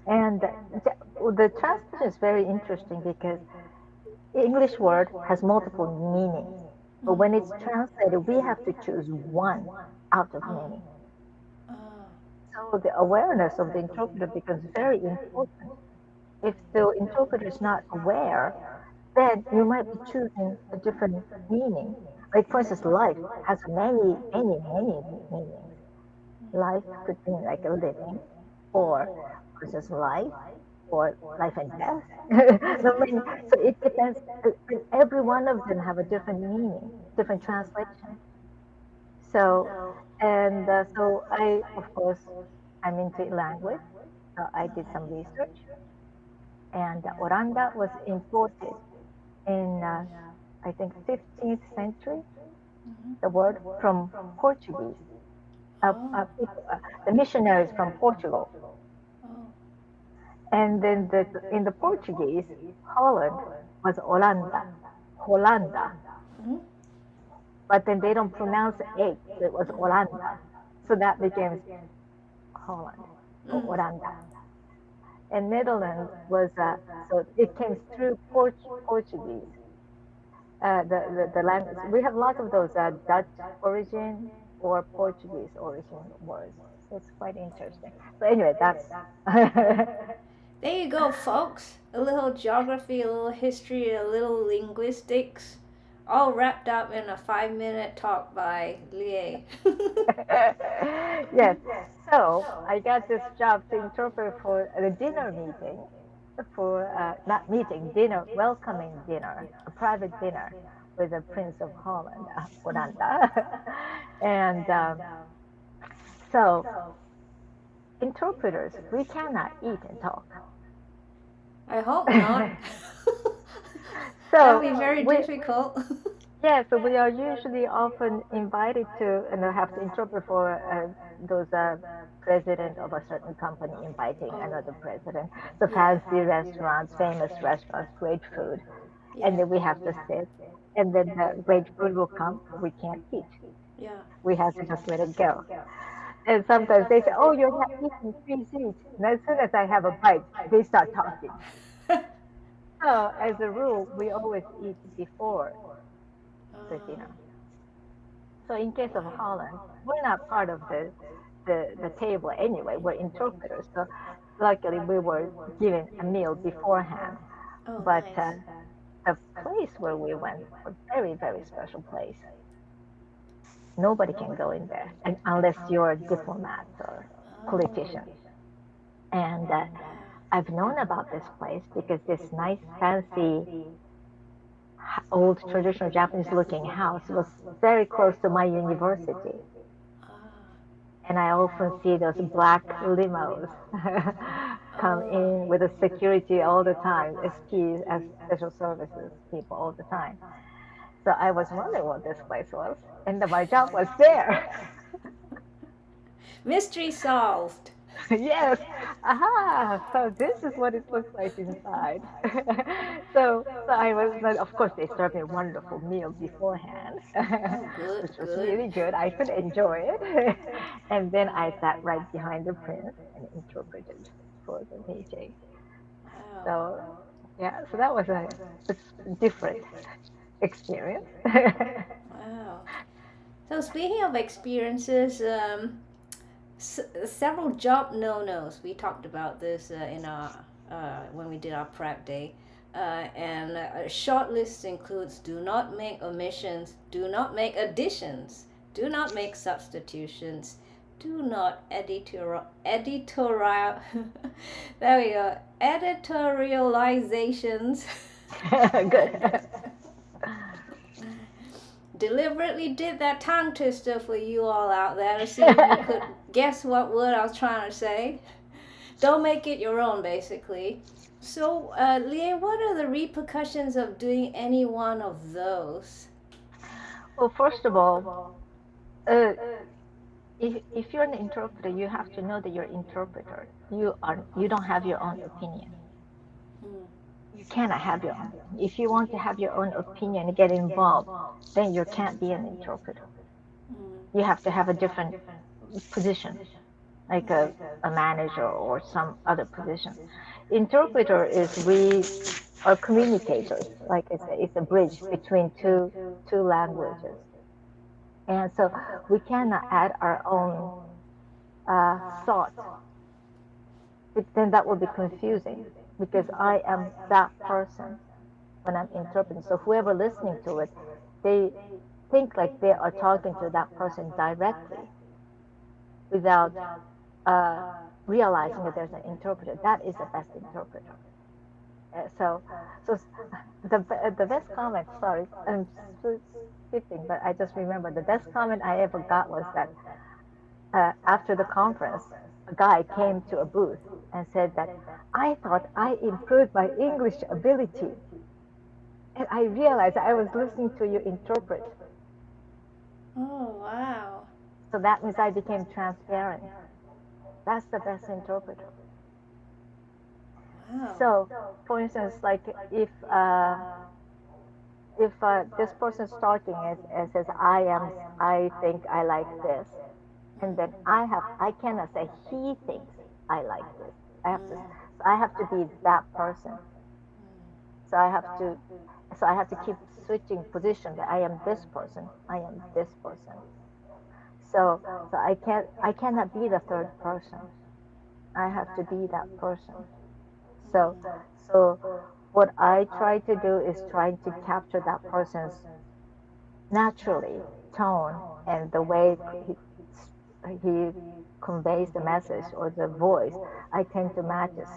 S2: And the translation is very interesting because English word has multiple meanings. But when it's translated, we have to choose one out of many. So the awareness of the interpreter becomes very important. If the interpreter is not aware, then you might be choosing a different meaning. Like, for instance, life has many meanings. Life could mean like a living, or versus life, or life and death. So it depends. Every one of them have a different meaning, different translation. So, and so I, of course, I'm into language. So I did some research, and oranda was imported in, I think, 15th century. The word from Portuguese.
S1: Oh.
S2: People, the missionaries from Portugal,
S1: Oh.
S2: and then in the Portuguese, Holland was Hollanda,
S1: Mhm.
S2: but then they don't pronounce H, so it was Hollanda, so that became Holland or
S1: Mm.
S2: Oranda. And Netherlands was so it came through Portuguese. The language we have lots of those Dutch origin or Portuguese origin words. So it's quite interesting. So anyway, that's
S1: There you go, folks. A little geography, a little history, a little linguistics, all wrapped up in a 5-minute talk by Lie.
S2: yes. So I got this job to interpret for the dinner meeting, for not meeting, dinner, welcoming dinner, a private dinner with the Prince of Holland, Orlando. And so interpreters, we cannot eat and talk.
S1: I hope not. That
S2: So
S1: would be very
S2: we,
S1: difficult.
S2: yeah, so we are usually often invited to and have to interpret for those president of a certain company inviting
S1: Oh,
S2: another president. So
S1: yeah.
S2: fancy restaurants, famous restaurants, great food, and
S1: Yeah.
S2: then we have to sit, and then the great food will come. We can't eat.
S1: Yeah.
S2: We have to just let it go. And sometimes they say, "Oh, you're not eating, please eat." And as soon as I have a bite, they start talking. So as a rule, we always eat before the dinner. So in case of Holland, we're not part of the table anyway. We're interpreters. So luckily we were given a meal beforehand.
S1: Oh,
S2: But
S1: nice.
S2: the place where we went was very, very special place. Nobody can go in there and unless you're a diplomat or
S1: Oh.
S2: politician. And I've known about this place because this nice, fancy, old, traditional Japanese looking house was very close to my university. And I often see those black limos come
S1: Oh.
S2: in with the security all the time, SPs as special services people all the time. So I was wondering what this place was, and my job was there.
S1: Mystery solved.
S2: Yes, aha! So this is what it looks like inside. So I was, but of course, they served me a wonderful meal beforehand,
S1: Oh, good,
S2: which was
S1: good.
S2: really good. I could enjoy it, and then I sat right behind the prince and interpreted for the meeting.
S1: Wow.
S2: So yeah, so that was a different experience.
S1: Wow. So speaking of experiences, several job no-nos. We talked about this in our when we did our prep day. And a short list includes: do not make omissions, do not make additions, do not make substitutions, do not editorial there we go, editorializations.
S2: Good.
S1: Deliberately did that tongue twister for you all out there to see if you could guess what word I was trying to say. Don't make it your own, basically. So, Lie, what are the repercussions of doing any one of those?
S2: Well, first of all, uh, if you're an interpreter, you have to know that you're interpreter. You don't have your own opinion.
S1: Mm.
S2: You cannot have your own. If you want to have your own opinion and get involved, then you can't be an interpreter.
S1: Mm.
S2: You have to have a different position, like a manager or some other position. Interpreter is we are communicators. Like I said, it's a bridge between two languages. And so we cannot add our own thought. Then that will be confusing because I am that person when I'm interpreting. So whoever listening to it, they think like they are talking to that person directly without uh, realizing that there's an interpreter. That is the best interpreter. So the best comment. Sorry, skipping, but I just remember the best comment I ever got was that after the conference, a guy came to a booth and said that I thought I improved my English ability. And I realized I was listening to you interpret.
S1: Oh, wow.
S2: So that means I became transparent. That's the best interpreter.
S1: Wow.
S2: So, for instance, like if this person is talking and says, I think I like this, and then I cannot say he thinks I like this. I have to be that person. So I have to keep switching position that I am this person, I am this person. So I cannot be the third person. I have to be that person. So what I try to do is trying to capture that person's naturally tone and the way he conveys the message or the voice. I tend to match it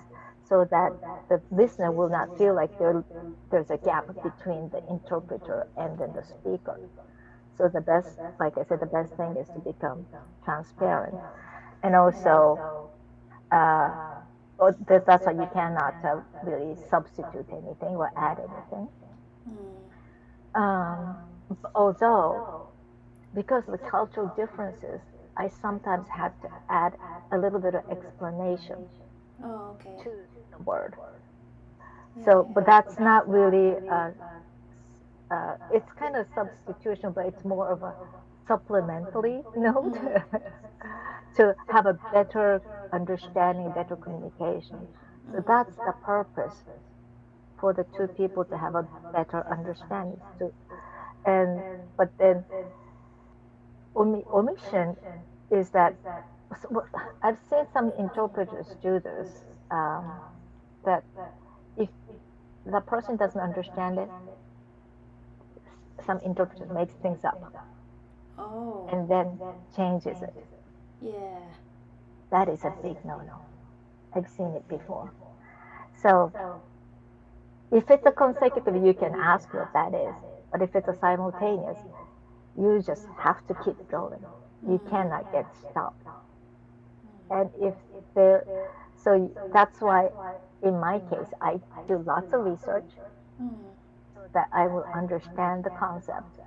S2: so that the listener will not feel like there's a gap between the interpreter and then the speaker. So the best, like I said, the best thing is to become transparent, and also that's why you cannot really substitute anything or add anything. Although, because of the cultural differences, I sometimes have to add a little bit of explanation to the word. So, but that's not really, it's kind of substitution, but it's more of a supplementary note to have a better understanding, better communication. So that's the purpose for the two people to have a better understanding. But then omission is that I've seen some interpreters do this, that if the person doesn't understand it, some interpreter makes things up and then changes it.
S1: Yeah.
S2: That is a big no-no. I've seen it before. So if it's a consecutive, you can ask what that is. But if it's a simultaneous, you just have to keep going. You cannot get stopped. And so that's why in my case, I do lots of research so that I will understand the concept.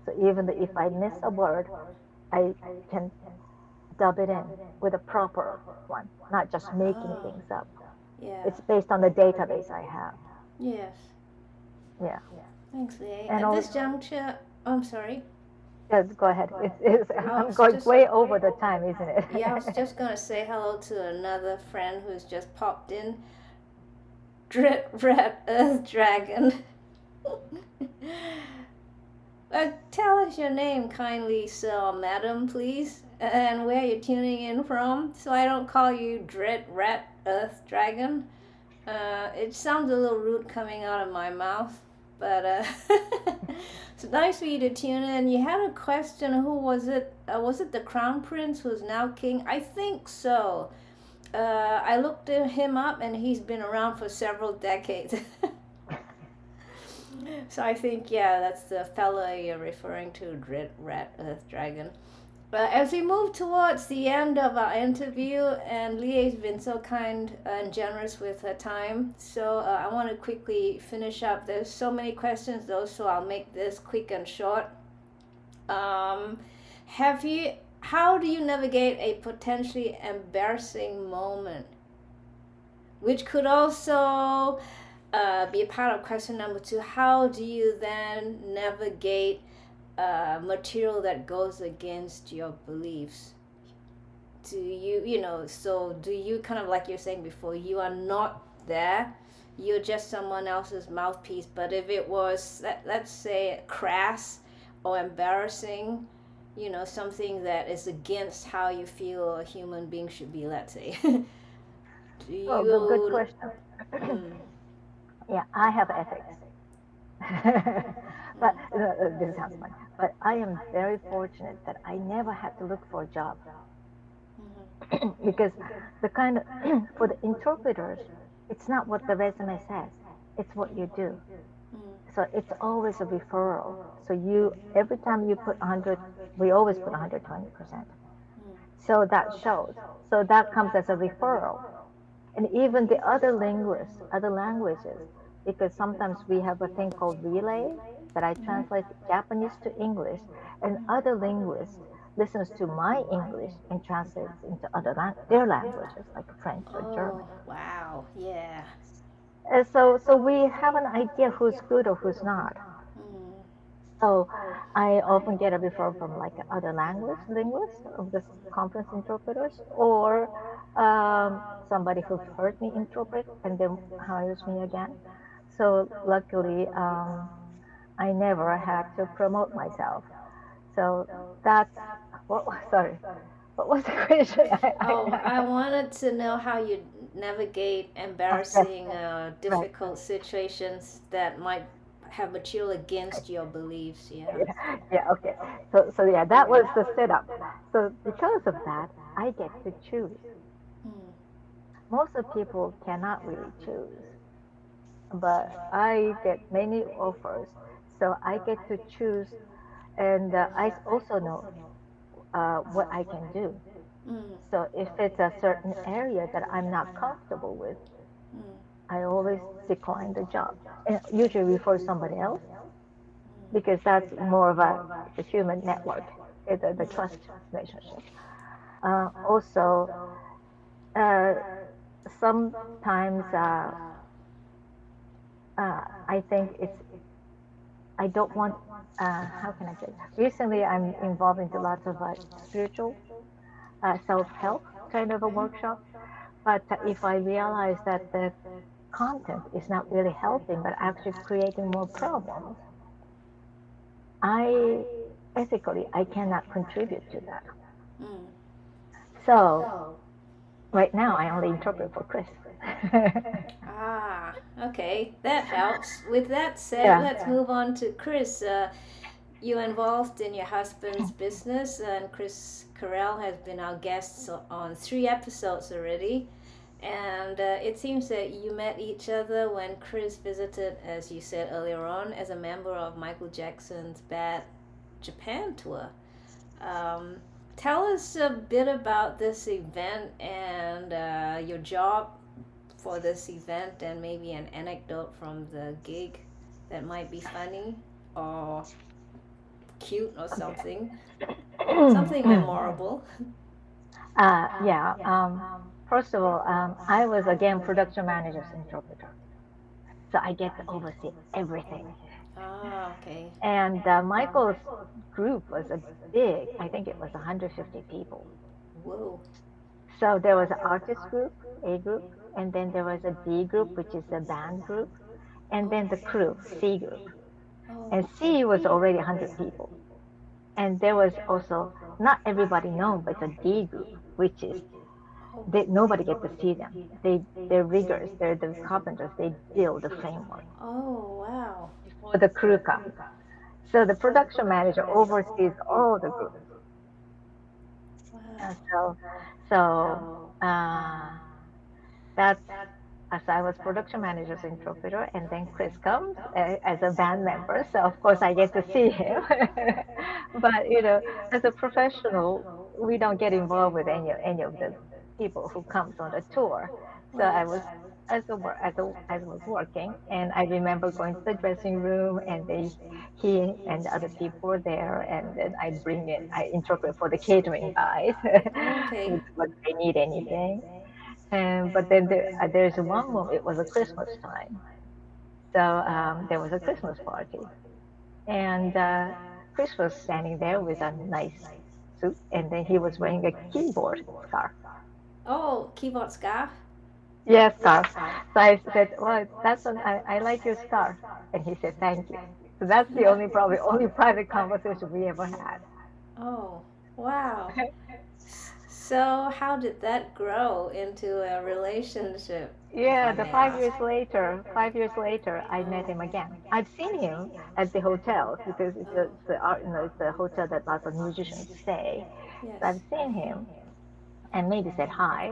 S2: So even if I miss a word, I can dub it in with a proper one, not just making things up.
S1: Yeah.
S2: It's based on the database I have.
S1: Yes.
S2: Yeah.
S1: Thanks, Lee.
S2: And
S1: At this juncture, I'm sorry.
S2: Yes, go ahead. I'm going way over the time, isn't it?
S1: Yeah, I was just going to say hello to another friend who's just popped in. Dread Red Earth Dragon. Tell us your name kindly, sir, madam, please, and where you're tuning in from, so I don't call you Dread Rat Earth Dragon. It sounds a little rude coming out of my mouth, but it's nice for you to tune in. You had a question. Who was it? Was it the Crown Prince who's now king? I think so. I looked him up, and he's been around for several decades. So I think, yeah, that's the fella you're referring to, Dread Rat Earth Dragon. As we move towards the end of our interview, and Lie's been so kind and generous with her time, so I want to quickly finish up. There's so many questions though, so I'll make this quick and short. How do you navigate a potentially embarrassing moment? Which could also be a part of question number 2. How do you then navigate material that goes against your beliefs? Do you kind of, like you're saying before, you are not there, you're just someone else's mouthpiece, but if it was, let's say, crass or embarrassing, something that is against how you feel a human being should be, let's say.
S2: Good question. Yeah, I have ethics. But this sounds funny. But I am very fortunate that I never had to look for a job. Because the kind of, for the interpreters, it's not what the resume says, it's what you do. So it's always a referral. So you every time you put 100, we always put 120%. So that shows. So that comes as a referral. And even the other linguists, other languages, because sometimes we have a thing called relay that I translate Japanese to English, and other linguists listens to my English and translates into their languages like French or German.
S1: Oh, wow. Yeah.
S2: And so we have an idea who's good or who's not. So I often get a referral from like other linguists of the conference interpreters, or somebody who's heard me interpret and then hires me again. So luckily, I never had to promote myself. So that's sorry. What was the question?
S1: I wanted to know how you navigate embarrassing, difficult situations that might have material against your beliefs. Yeah.
S2: Yeah, okay. So yeah, that was the setup. So because of that, I get to choose. Most of people cannot really choose, but I get many offers, so I get to choose, and I also know what I can do. So if it's a certain area that I'm not comfortable with, I always decline the job and usually refer somebody else, because that's more of the human network, the trust relationship. Also, sometimes I think I don't want, how can I say? Recently, I'm involved into lots of spiritual self-help kind of a workshop. But if I realize that the content is not really helping, but actually creating more problems, ethically, I cannot contribute to that. So right now, I only interpret for Chris.
S1: Okay, that helps. With that said, let's move on to Chris. You're involved in your husband's business, and Chris Currell has been our guest on 3 episodes already. And it seems that you met each other when Chris visited, as you said earlier on, as a member of Michael Jackson's Bad Japan tour. Tell us a bit about this event and your job for this event, and maybe an anecdote from the gig that might be funny or cute or something. Something memorable.
S2: First of all, I was again production manager's interpreter, so I get to oversee everything.
S1: Okay.
S2: And Michael's group was a big, I think it was 150 people.
S1: Whoa.
S2: So there was an artist group, A group, and then there was a D group, which is a band group, and then the crew, C group. And C was already 100 people. And there was also, not everybody known, but the D group, which is, nobody get to see them. They're riggers, they're the carpenters, they build the framework.
S1: Oh, wow.
S2: Before the crew comes. So the production manager oversees all the groups. Wow. So that's, as I was production manager's interpreter, and then Chris comes as a band member. So of course I get to see him. But as a professional, we don't get involved with any of the people who comes on the tour. So I was as I was working, and I remember going to the dressing room, and he and the other people were there, and then I interpret for the catering guys.
S1: Okay.
S2: But they need anything. But then there's one moment, it was a Christmas time. So there was a Christmas party. And Chris was standing there with a nice suit, and then he was wearing a keyboard scarf.
S1: Oh, keyboard scarf?
S2: Yes, scarf. So I said, well, I like your scarf. And he said, thank you. So that's the only private conversation we ever had.
S1: Oh, wow. So how did that grow into a relationship?
S2: Yeah, 5 years later, I met him again. I've seen him at the hotel, because it's the hotel that lots of musicians stay.
S1: Yes.
S2: So I've seen him and maybe said hi.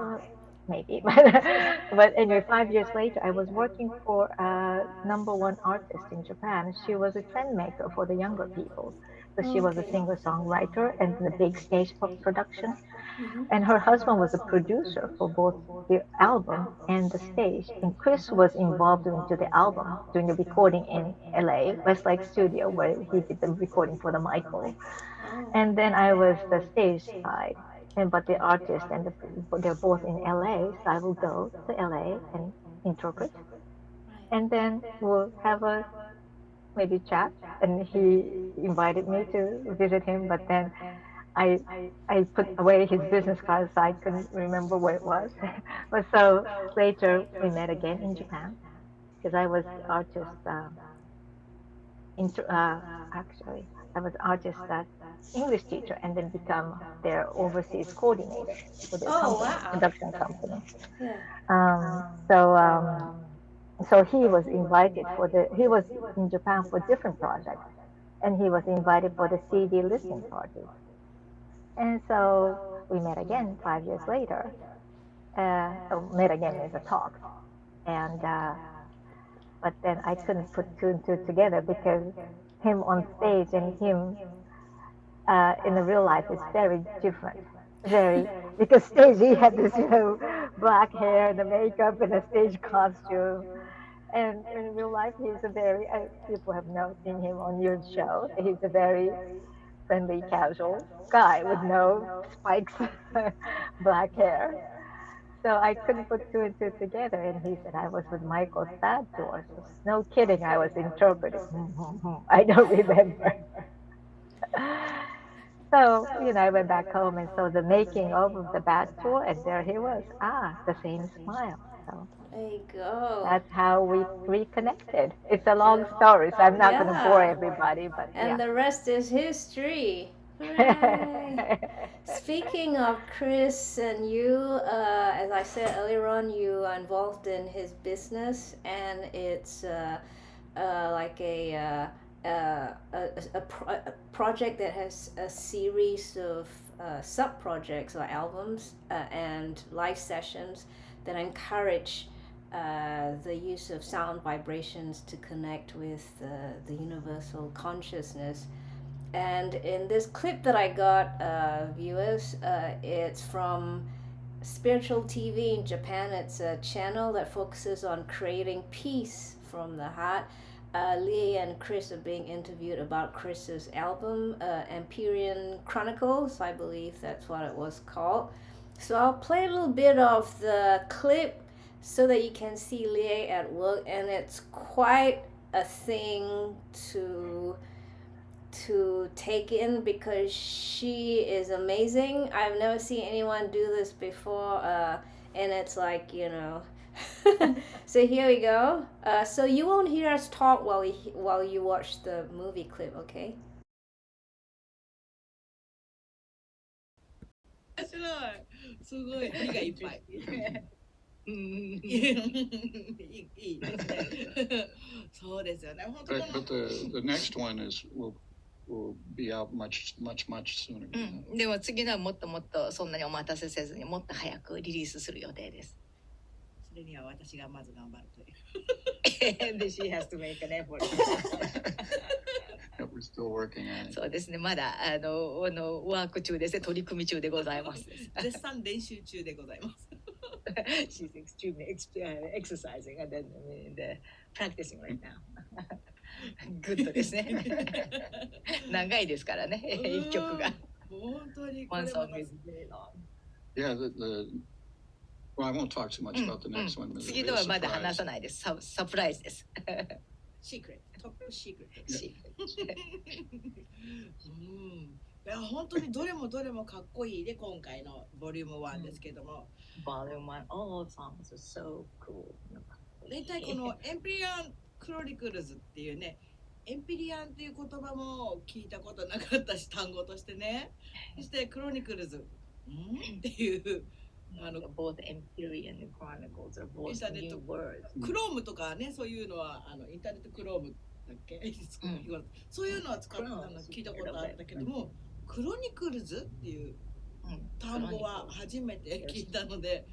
S2: maybe. But anyway, 5 years later, I was working for a #1 artist in Japan. She was a trend maker for the younger people. So she was a
S1: Okay.
S2: singer-songwriter and the big stage production.
S1: Mm-hmm.
S2: And her husband was a producer for both the album and the stage. And Chris was involved into the album, doing the recording in LA, Westlake Studio, where he did the recording for the Michael.
S1: Oh.
S2: And then I was the stage side. And but the artist and they're both in LA, so I will go to LA and interpret.
S1: Right.
S2: And then we'll have a maybe chat. And he invited me to visit him, but then I I put away his business card so I couldn't remember where it was. But so later we met again in Japan because I was artist. Inter, actually, I was artist English teacher and then become their overseas coordinator for their
S1: Oh
S2: company,
S1: wow.
S2: production company.
S1: Yeah.
S2: Um, so so he was invited for he was in Japan for different projects, and he was invited for the CD listening party. And so we met again 5 years later. Met again is a talk, and but then I couldn't put two and two together because him on stage and him in the real life is very different. Very because stage he had this black hair, the makeup, and the stage costume. And in real life, he's a very people have not seen him on your show. He's a very friendly, casual guy with no spikes, black hair. So I couldn't put two and two together. And he said I was with Michael's dad tour. So no kidding, I was interpreting. I don't remember. So, I went back home and saw the making of the bad tour, and there he was. The same smile. So
S1: There you go.
S2: that's how we reconnected. It's a long story, so I'm not going to bore
S1: Yeah.
S2: everybody, but
S1: And
S2: yeah.
S1: the rest is history. Hooray! Speaking of Chris and you, as I said earlier on, you are involved in his business, and it's like a project that has a series of sub projects or albums and live sessions that encourage the use of sound vibrations to connect with the universal consciousness. And in this clip that I got, viewers, it's from Spiritual TV in Japan. It's a channel that focuses on creating peace from the heart. Lee and Chris are being interviewed about Chris's album, Empyrean Chronicles, I believe that's what it was called. So I'll play a little bit of the clip so that you can see Lee at work, and it's quite a thing to take in because she is amazing. I've never seen anyone do this before, and it's like, So here we go. So you won't hear us talk while you watch the movie clip, okay?
S3: 面白い。すごい。火がいっぱい。いいですね。そうですよね。本当
S4: But the next one will be out much sooner.
S5: でも次のはもっともっとそんなにお待たせせずにもっと早くリリースする予定です。
S3: それには私がまず頑張るという。
S5: And she has to make an effort.
S4: We're still working on it.
S5: そうですね。まだワーク中ですね。取り組み中でございます。
S3: 絶賛練習中でございます。
S5: She's extremely exercising and then practicing right now. グッドですね。長いですからね。一曲が。
S3: 本当に。
S5: One song is very long.
S4: Yeah, well, I won't talk too much about the next one.
S5: 次のはまだ話さないです。サプライズです。
S3: シークレット。トップシークレット。
S5: シークレッ
S3: ト。いや本当にどれもかっこいいで今回のボリューム1ですけども。
S5: Volume 1, all songs are so cool.
S3: 大体このエンピリアンクロニクルズっていうね、エンピリアンっていう言葉も聞いたことなかったし単語としてね。そしてクロニクルズっていう
S5: both Empyrean and Chronicles are both new words.
S3: クロームとかね、そういうのはインターネットクロームだっけ、そういうのは使ったの聞いたことあったけども、クロニクルズっていう単語は初めて聞いたので、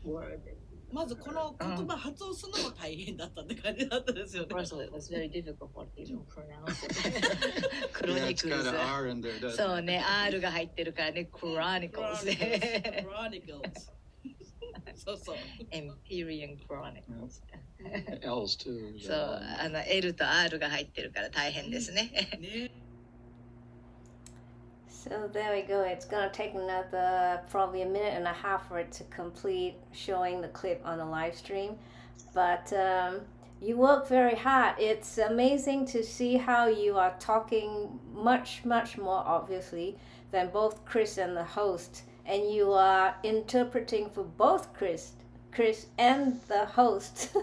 S3: まずこの言葉発音するのも大変だったって感じだったですよね。
S5: Also, it was very difficult to pronounce it.
S4: Yeah, it's got
S5: Chronicles.
S4: an R in there, doesn't
S5: そうね、R が入ってるからね、Chronicles ね。
S3: Chronicles そうそう。
S5: Empyrean Chronicles.
S4: it? L's too.
S5: そう、L と R が入ってるから大変ですね。
S3: ね。
S1: So there we go. It's gonna take another probably a minute and a half for it to complete showing the clip on the live stream. But you work very hard. It's amazing to see how you are talking much more obviously than both Chris and the host, and you are interpreting for both Chris and the host.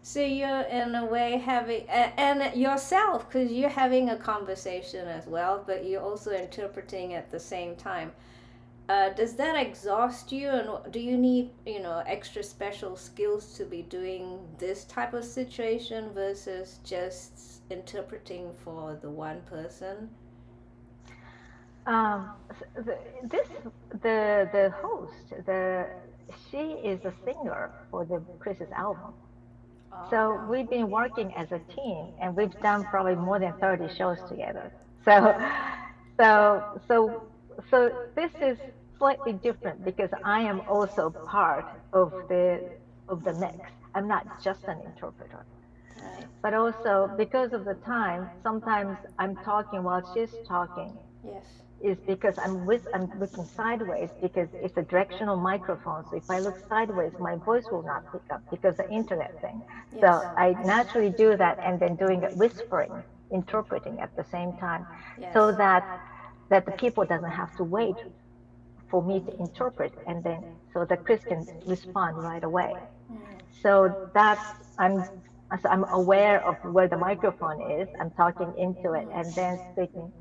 S1: So you're in a way having, and yourself, because you're having a conversation as well, but you're also interpreting at the same time. Does that exhaust you, and do you need, extra special skills to be doing this type of situation versus just interpreting for the one person?
S2: The host, she is a singer for the Chris's album. So we've been working as a team, and we've done probably more than 30 shows together. So this is slightly different because I am also part of the mix. I'm not just an interpreter.
S1: Right.
S2: But also because of the time, sometimes I'm talking while she's talking.
S1: Yes.
S2: Is because I'm looking sideways because it's a directional microphone. So if I look sideways, my voice will not pick up because the internet thing.
S1: Yes.
S2: So I naturally do that and then doing whispering, interpreting at the same time,
S1: Yes.
S2: so that the people doesn't have to wait for me to interpret, and then so that Chris can respond right away. So that's I'm aware of where the microphone is. I'm talking into it and then speaking.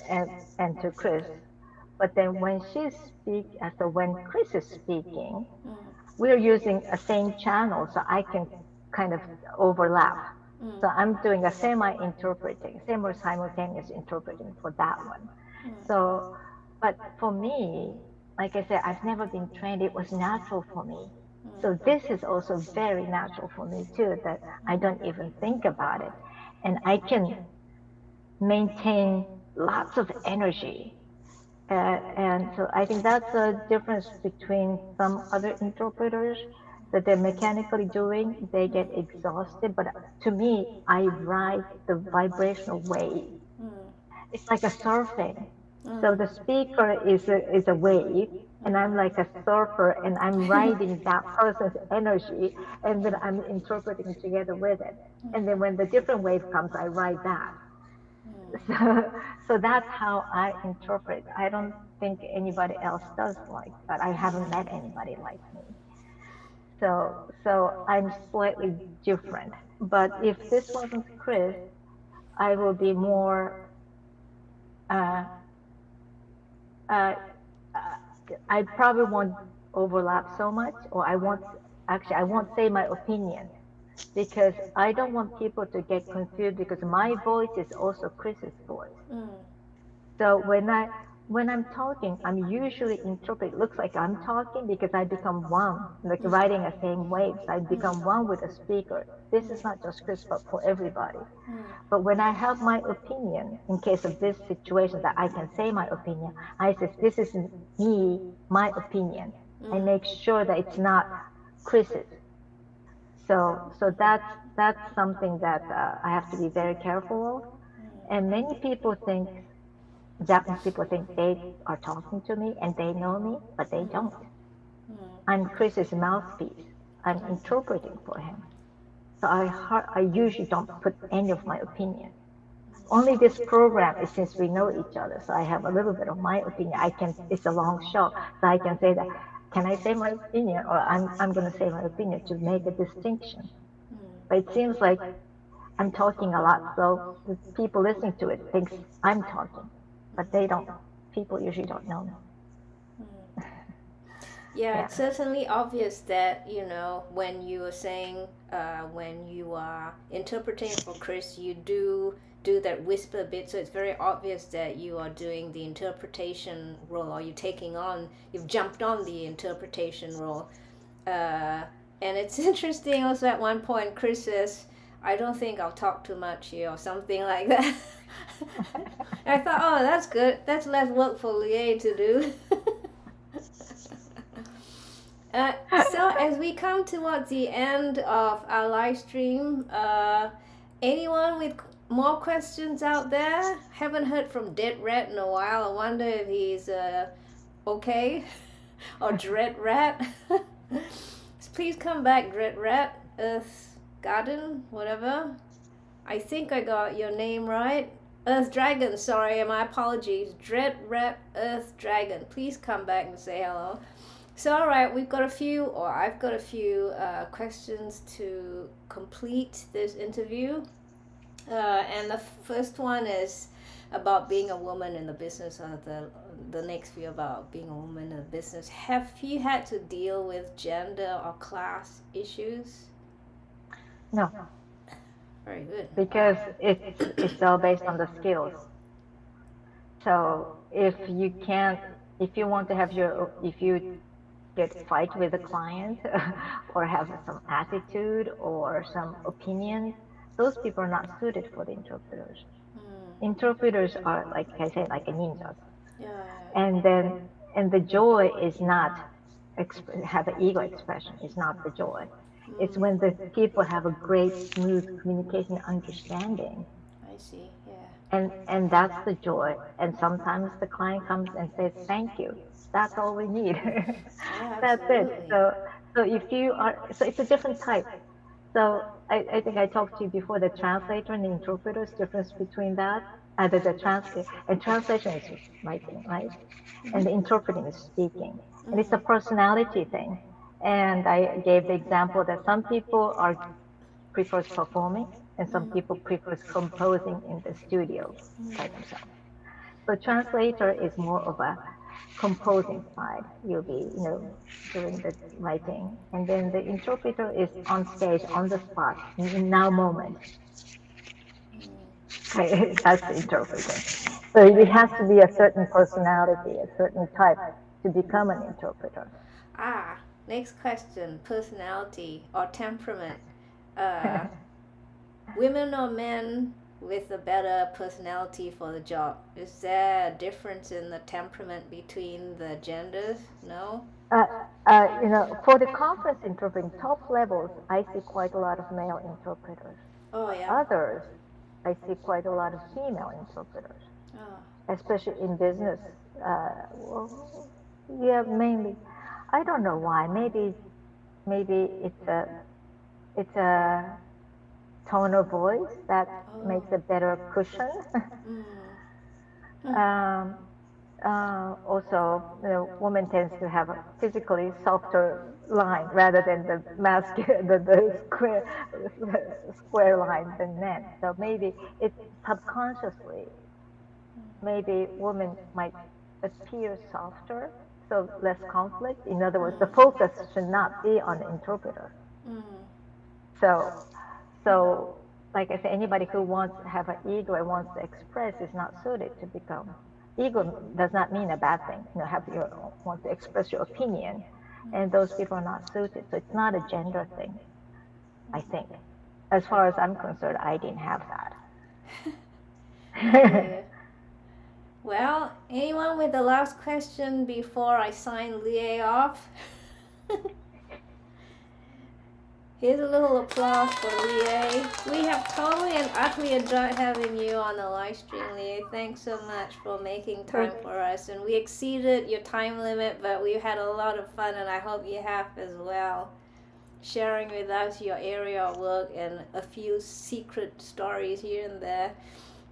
S2: And to Chris, but then when when Chris is speaking, we're using a same channel, so I can kind of overlap. So I'm doing a semi-interpreting, simultaneous interpreting for that one. So, but for me, like I said, I've never been trained. It was natural for me. So this is also very natural for me too, that I don't even think about it, and I can maintain lots of energy. And so I think that's a difference between some other interpreters that they're mechanically doing, they get exhausted. But to me, I ride the vibrational wave. It's like a surfing. So the speaker is a wave, and I'm like a surfer, and I'm riding that person's energy, and then I'm interpreting together with it. And then when the different wave comes, I ride that. So that's how I interpret. I don't think anybody else does like that. I haven't met anybody like me. So I'm slightly different. But if this wasn't Chris, I will be more. I probably won't overlap so much, or I won't say my opinion, because I don't want people to get confused, because my voice is also Chris's voice. So when I'm talking, I'm usually interpret. It looks like I'm talking because I become one, like riding the same waves. I become one with the speaker. This is not just Chris, but for everybody. But when I have my opinion, in case of this situation that I can say my opinion, I say, this is me, my opinion. I make sure that it's not Chris's. So that's something that I have to be very careful of. And many people think, Japanese people think they are talking to me and they know me, but they don't. I'm Chris's mouthpiece. I'm interpreting for him. So I usually don't put any of my opinion. Only this program is since we know each other, so I have a little bit of my opinion. It's a long show, so I can say that, can I say my opinion? Or I'm going to say my opinion to make a distinction. But it seems like I'm talking a lot, so the people listening to it thinks I'm talking, but they don't. People usually don't know me.
S1: Yeah, it's certainly obvious that, you know, when you are saying, when you are interpreting for Chris, you do that whisper bit, so it's very obvious that you are doing the interpretation role, or you've jumped on the interpretation role. And it's interesting also at one point, Chris says, I don't think I'll talk too much here, or something like that. And I thought, oh, that's good. That's less work for Lie to do. So as we come towards the end of our live stream, anyone with more questions out there? Haven't heard from Dead Rat in a while. I wonder if he's okay. Or Dread Rat. Please come back, Dread Rat. Earth Garden, whatever. I think I got your name right. Earth Dragon, sorry, my apologies. Dread Rat, Earth Dragon. Please come back and say hello. So, alright, I've got a few questions to complete this interview. And the first one is about being a woman in the business, or the next few about being a woman in the business. Have you had to deal with gender or class issues?
S2: No,
S1: Very good.
S2: because it's all based on the skills. So if you fight with a client or have some attitude or some opinion, those people are not suited for the interpreters. Interpreters are, like I said, like a ninja.
S1: Yeah.
S2: And the joy is not have an ego expression. It's not the joy. It's when the people have a great, smooth communication understanding.
S1: I see. Yeah.
S2: And that's the joy. And sometimes the client comes and says, thank you. That's all we need. That's it. So it's a different type. So I think I talked to you before, the translator and the interpreter's difference between that. Translation is writing, right? And the interpreting is speaking. And it's a personality thing. And I gave the example that some people prefers performing, and some people prefers composing in the studio by themselves. So translator is more of a composing side. You'll be, doing the writing, and then the interpreter is on stage, on the spot, in now moment. Okay, that's the interpreter. So it has to be a certain personality, a certain type to become an interpreter.
S1: Next question: personality or temperament. Women or men with a better personality for the job? Is there a difference in the temperament between the genders? No?
S2: For the conference interpreting top levels, I see quite a lot of male interpreters.
S1: Oh, yeah.
S2: Others, I see quite a lot of female interpreters, especially in business. Mainly. I don't know why. Maybe it's a tone of voice that makes a better cushion. Also, woman tends to have a physically softer line rather than the the square line than men. So maybe it's subconsciously, maybe women might appear softer, so less conflict. In other words, the focus should not be on the interpreter. So, like I said, anybody who wants to have an ego and wants to express is not suited to become. Ego does not mean a bad thing. Want to express your opinion, and those people are not suited. So it's not a gender thing, I think. As far as I'm concerned, I didn't have that.
S1: Well, anyone with the last question before I sign Lie off? Here's a little applause for Lie. We have totally and utterly enjoyed having you on the live stream, Lie. Thanks so much for making time for us. And we exceeded your time limit, but we had a lot of fun, and I hope you have as well. Sharing with us your area of work and a few secret stories here and there.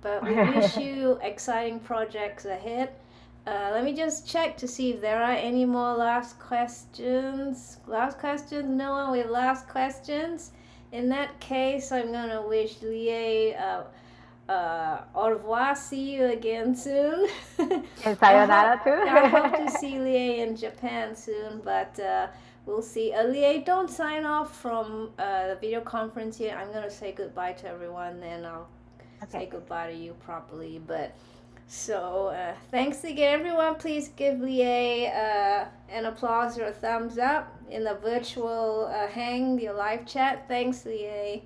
S1: But we wish you exciting projects ahead. Let me just check to see if there are any more last questions. Last questions? No one with last questions? In that case, I'm going to wish Lie Au revoir. See you again soon.
S2: And sayonara too.
S1: I hope to see Lie in Japan soon, but we'll see. Lie, don't sign off from the video conference yet. I'm gonna say goodbye to everyone, then I'll say goodbye to you properly. But so thanks again, everyone. Please give Lie an applause or a thumbs up in the virtual hang, your live chat. Thanks, Lie.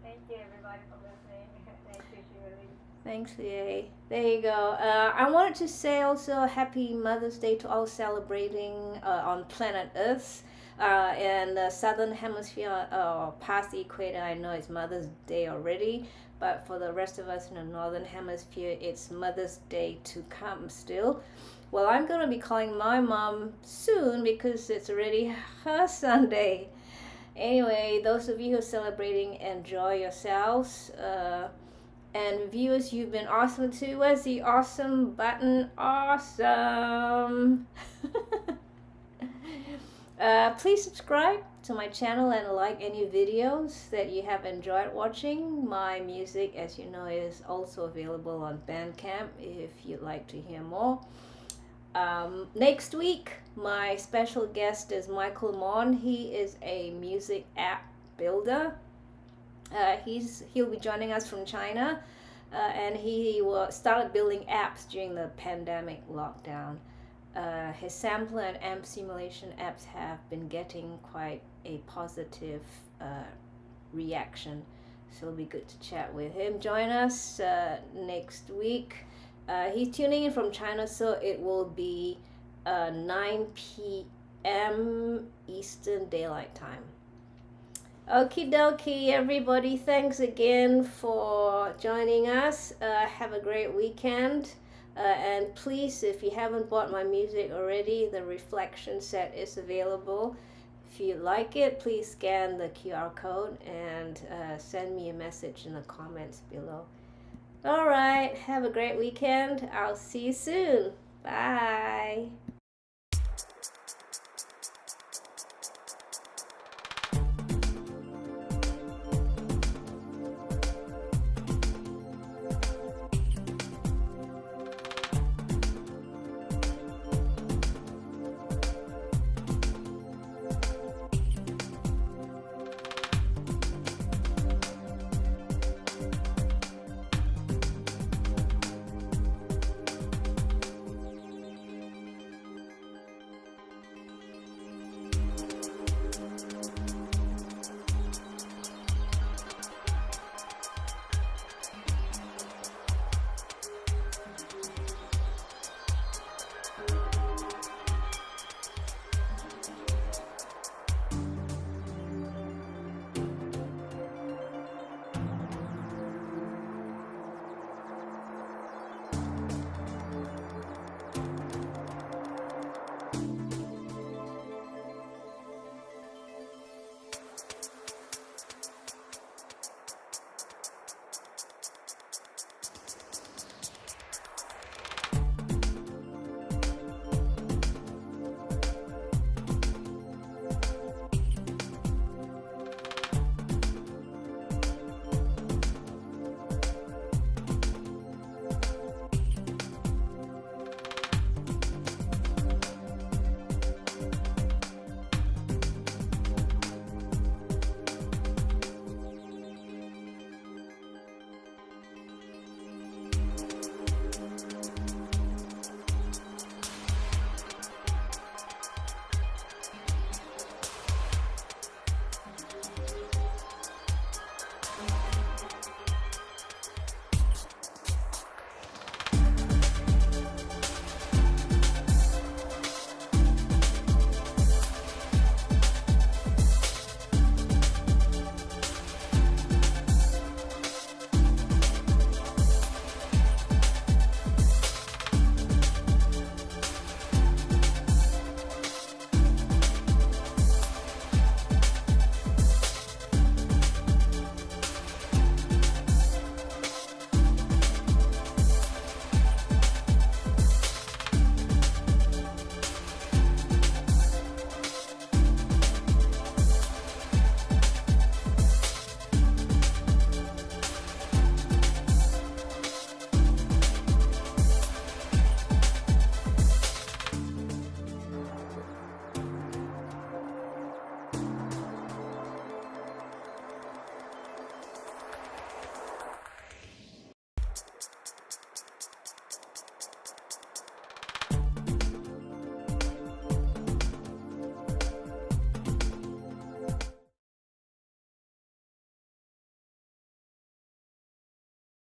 S2: Thank you, everybody, for listening. Thank you, Shueh-li.
S1: Thanks, Lie. There you go. I wanted to say also Happy Mother's Day to all celebrating on planet Earth. In the southern hemisphere, past the equator, I know it's Mother's Day already. But for the rest of us in the northern hemisphere, it's Mother's Day to come still. Well, I'm going to be calling my mom soon because it's already her Sunday. Anyway, those of you who are celebrating, enjoy yourselves. And viewers, you've been awesome too. Where's the awesome button? Awesome! Please subscribe to my channel and like any videos that you have enjoyed watching. My music, as you know, is also available on Bandcamp if you'd like to hear more. Next week, my special guest is Michael Mon. He is a music app builder. He'll be joining us from China, and he started building apps during the pandemic lockdown. His sampler and amp simulation apps have been getting quite a positive reaction, so it'll be good to chat with him. Join us next week. He's tuning in from China, so it will be 9 p.m. Eastern Daylight Time. Okie dokie, everybody. Thanks again for joining us. Have a great weekend. And please, if you haven't bought my music already, the reflection set is available. If you like it, please scan the QR code and send me a message in the comments below. All right, have a great weekend. I'll see you soon. Bye.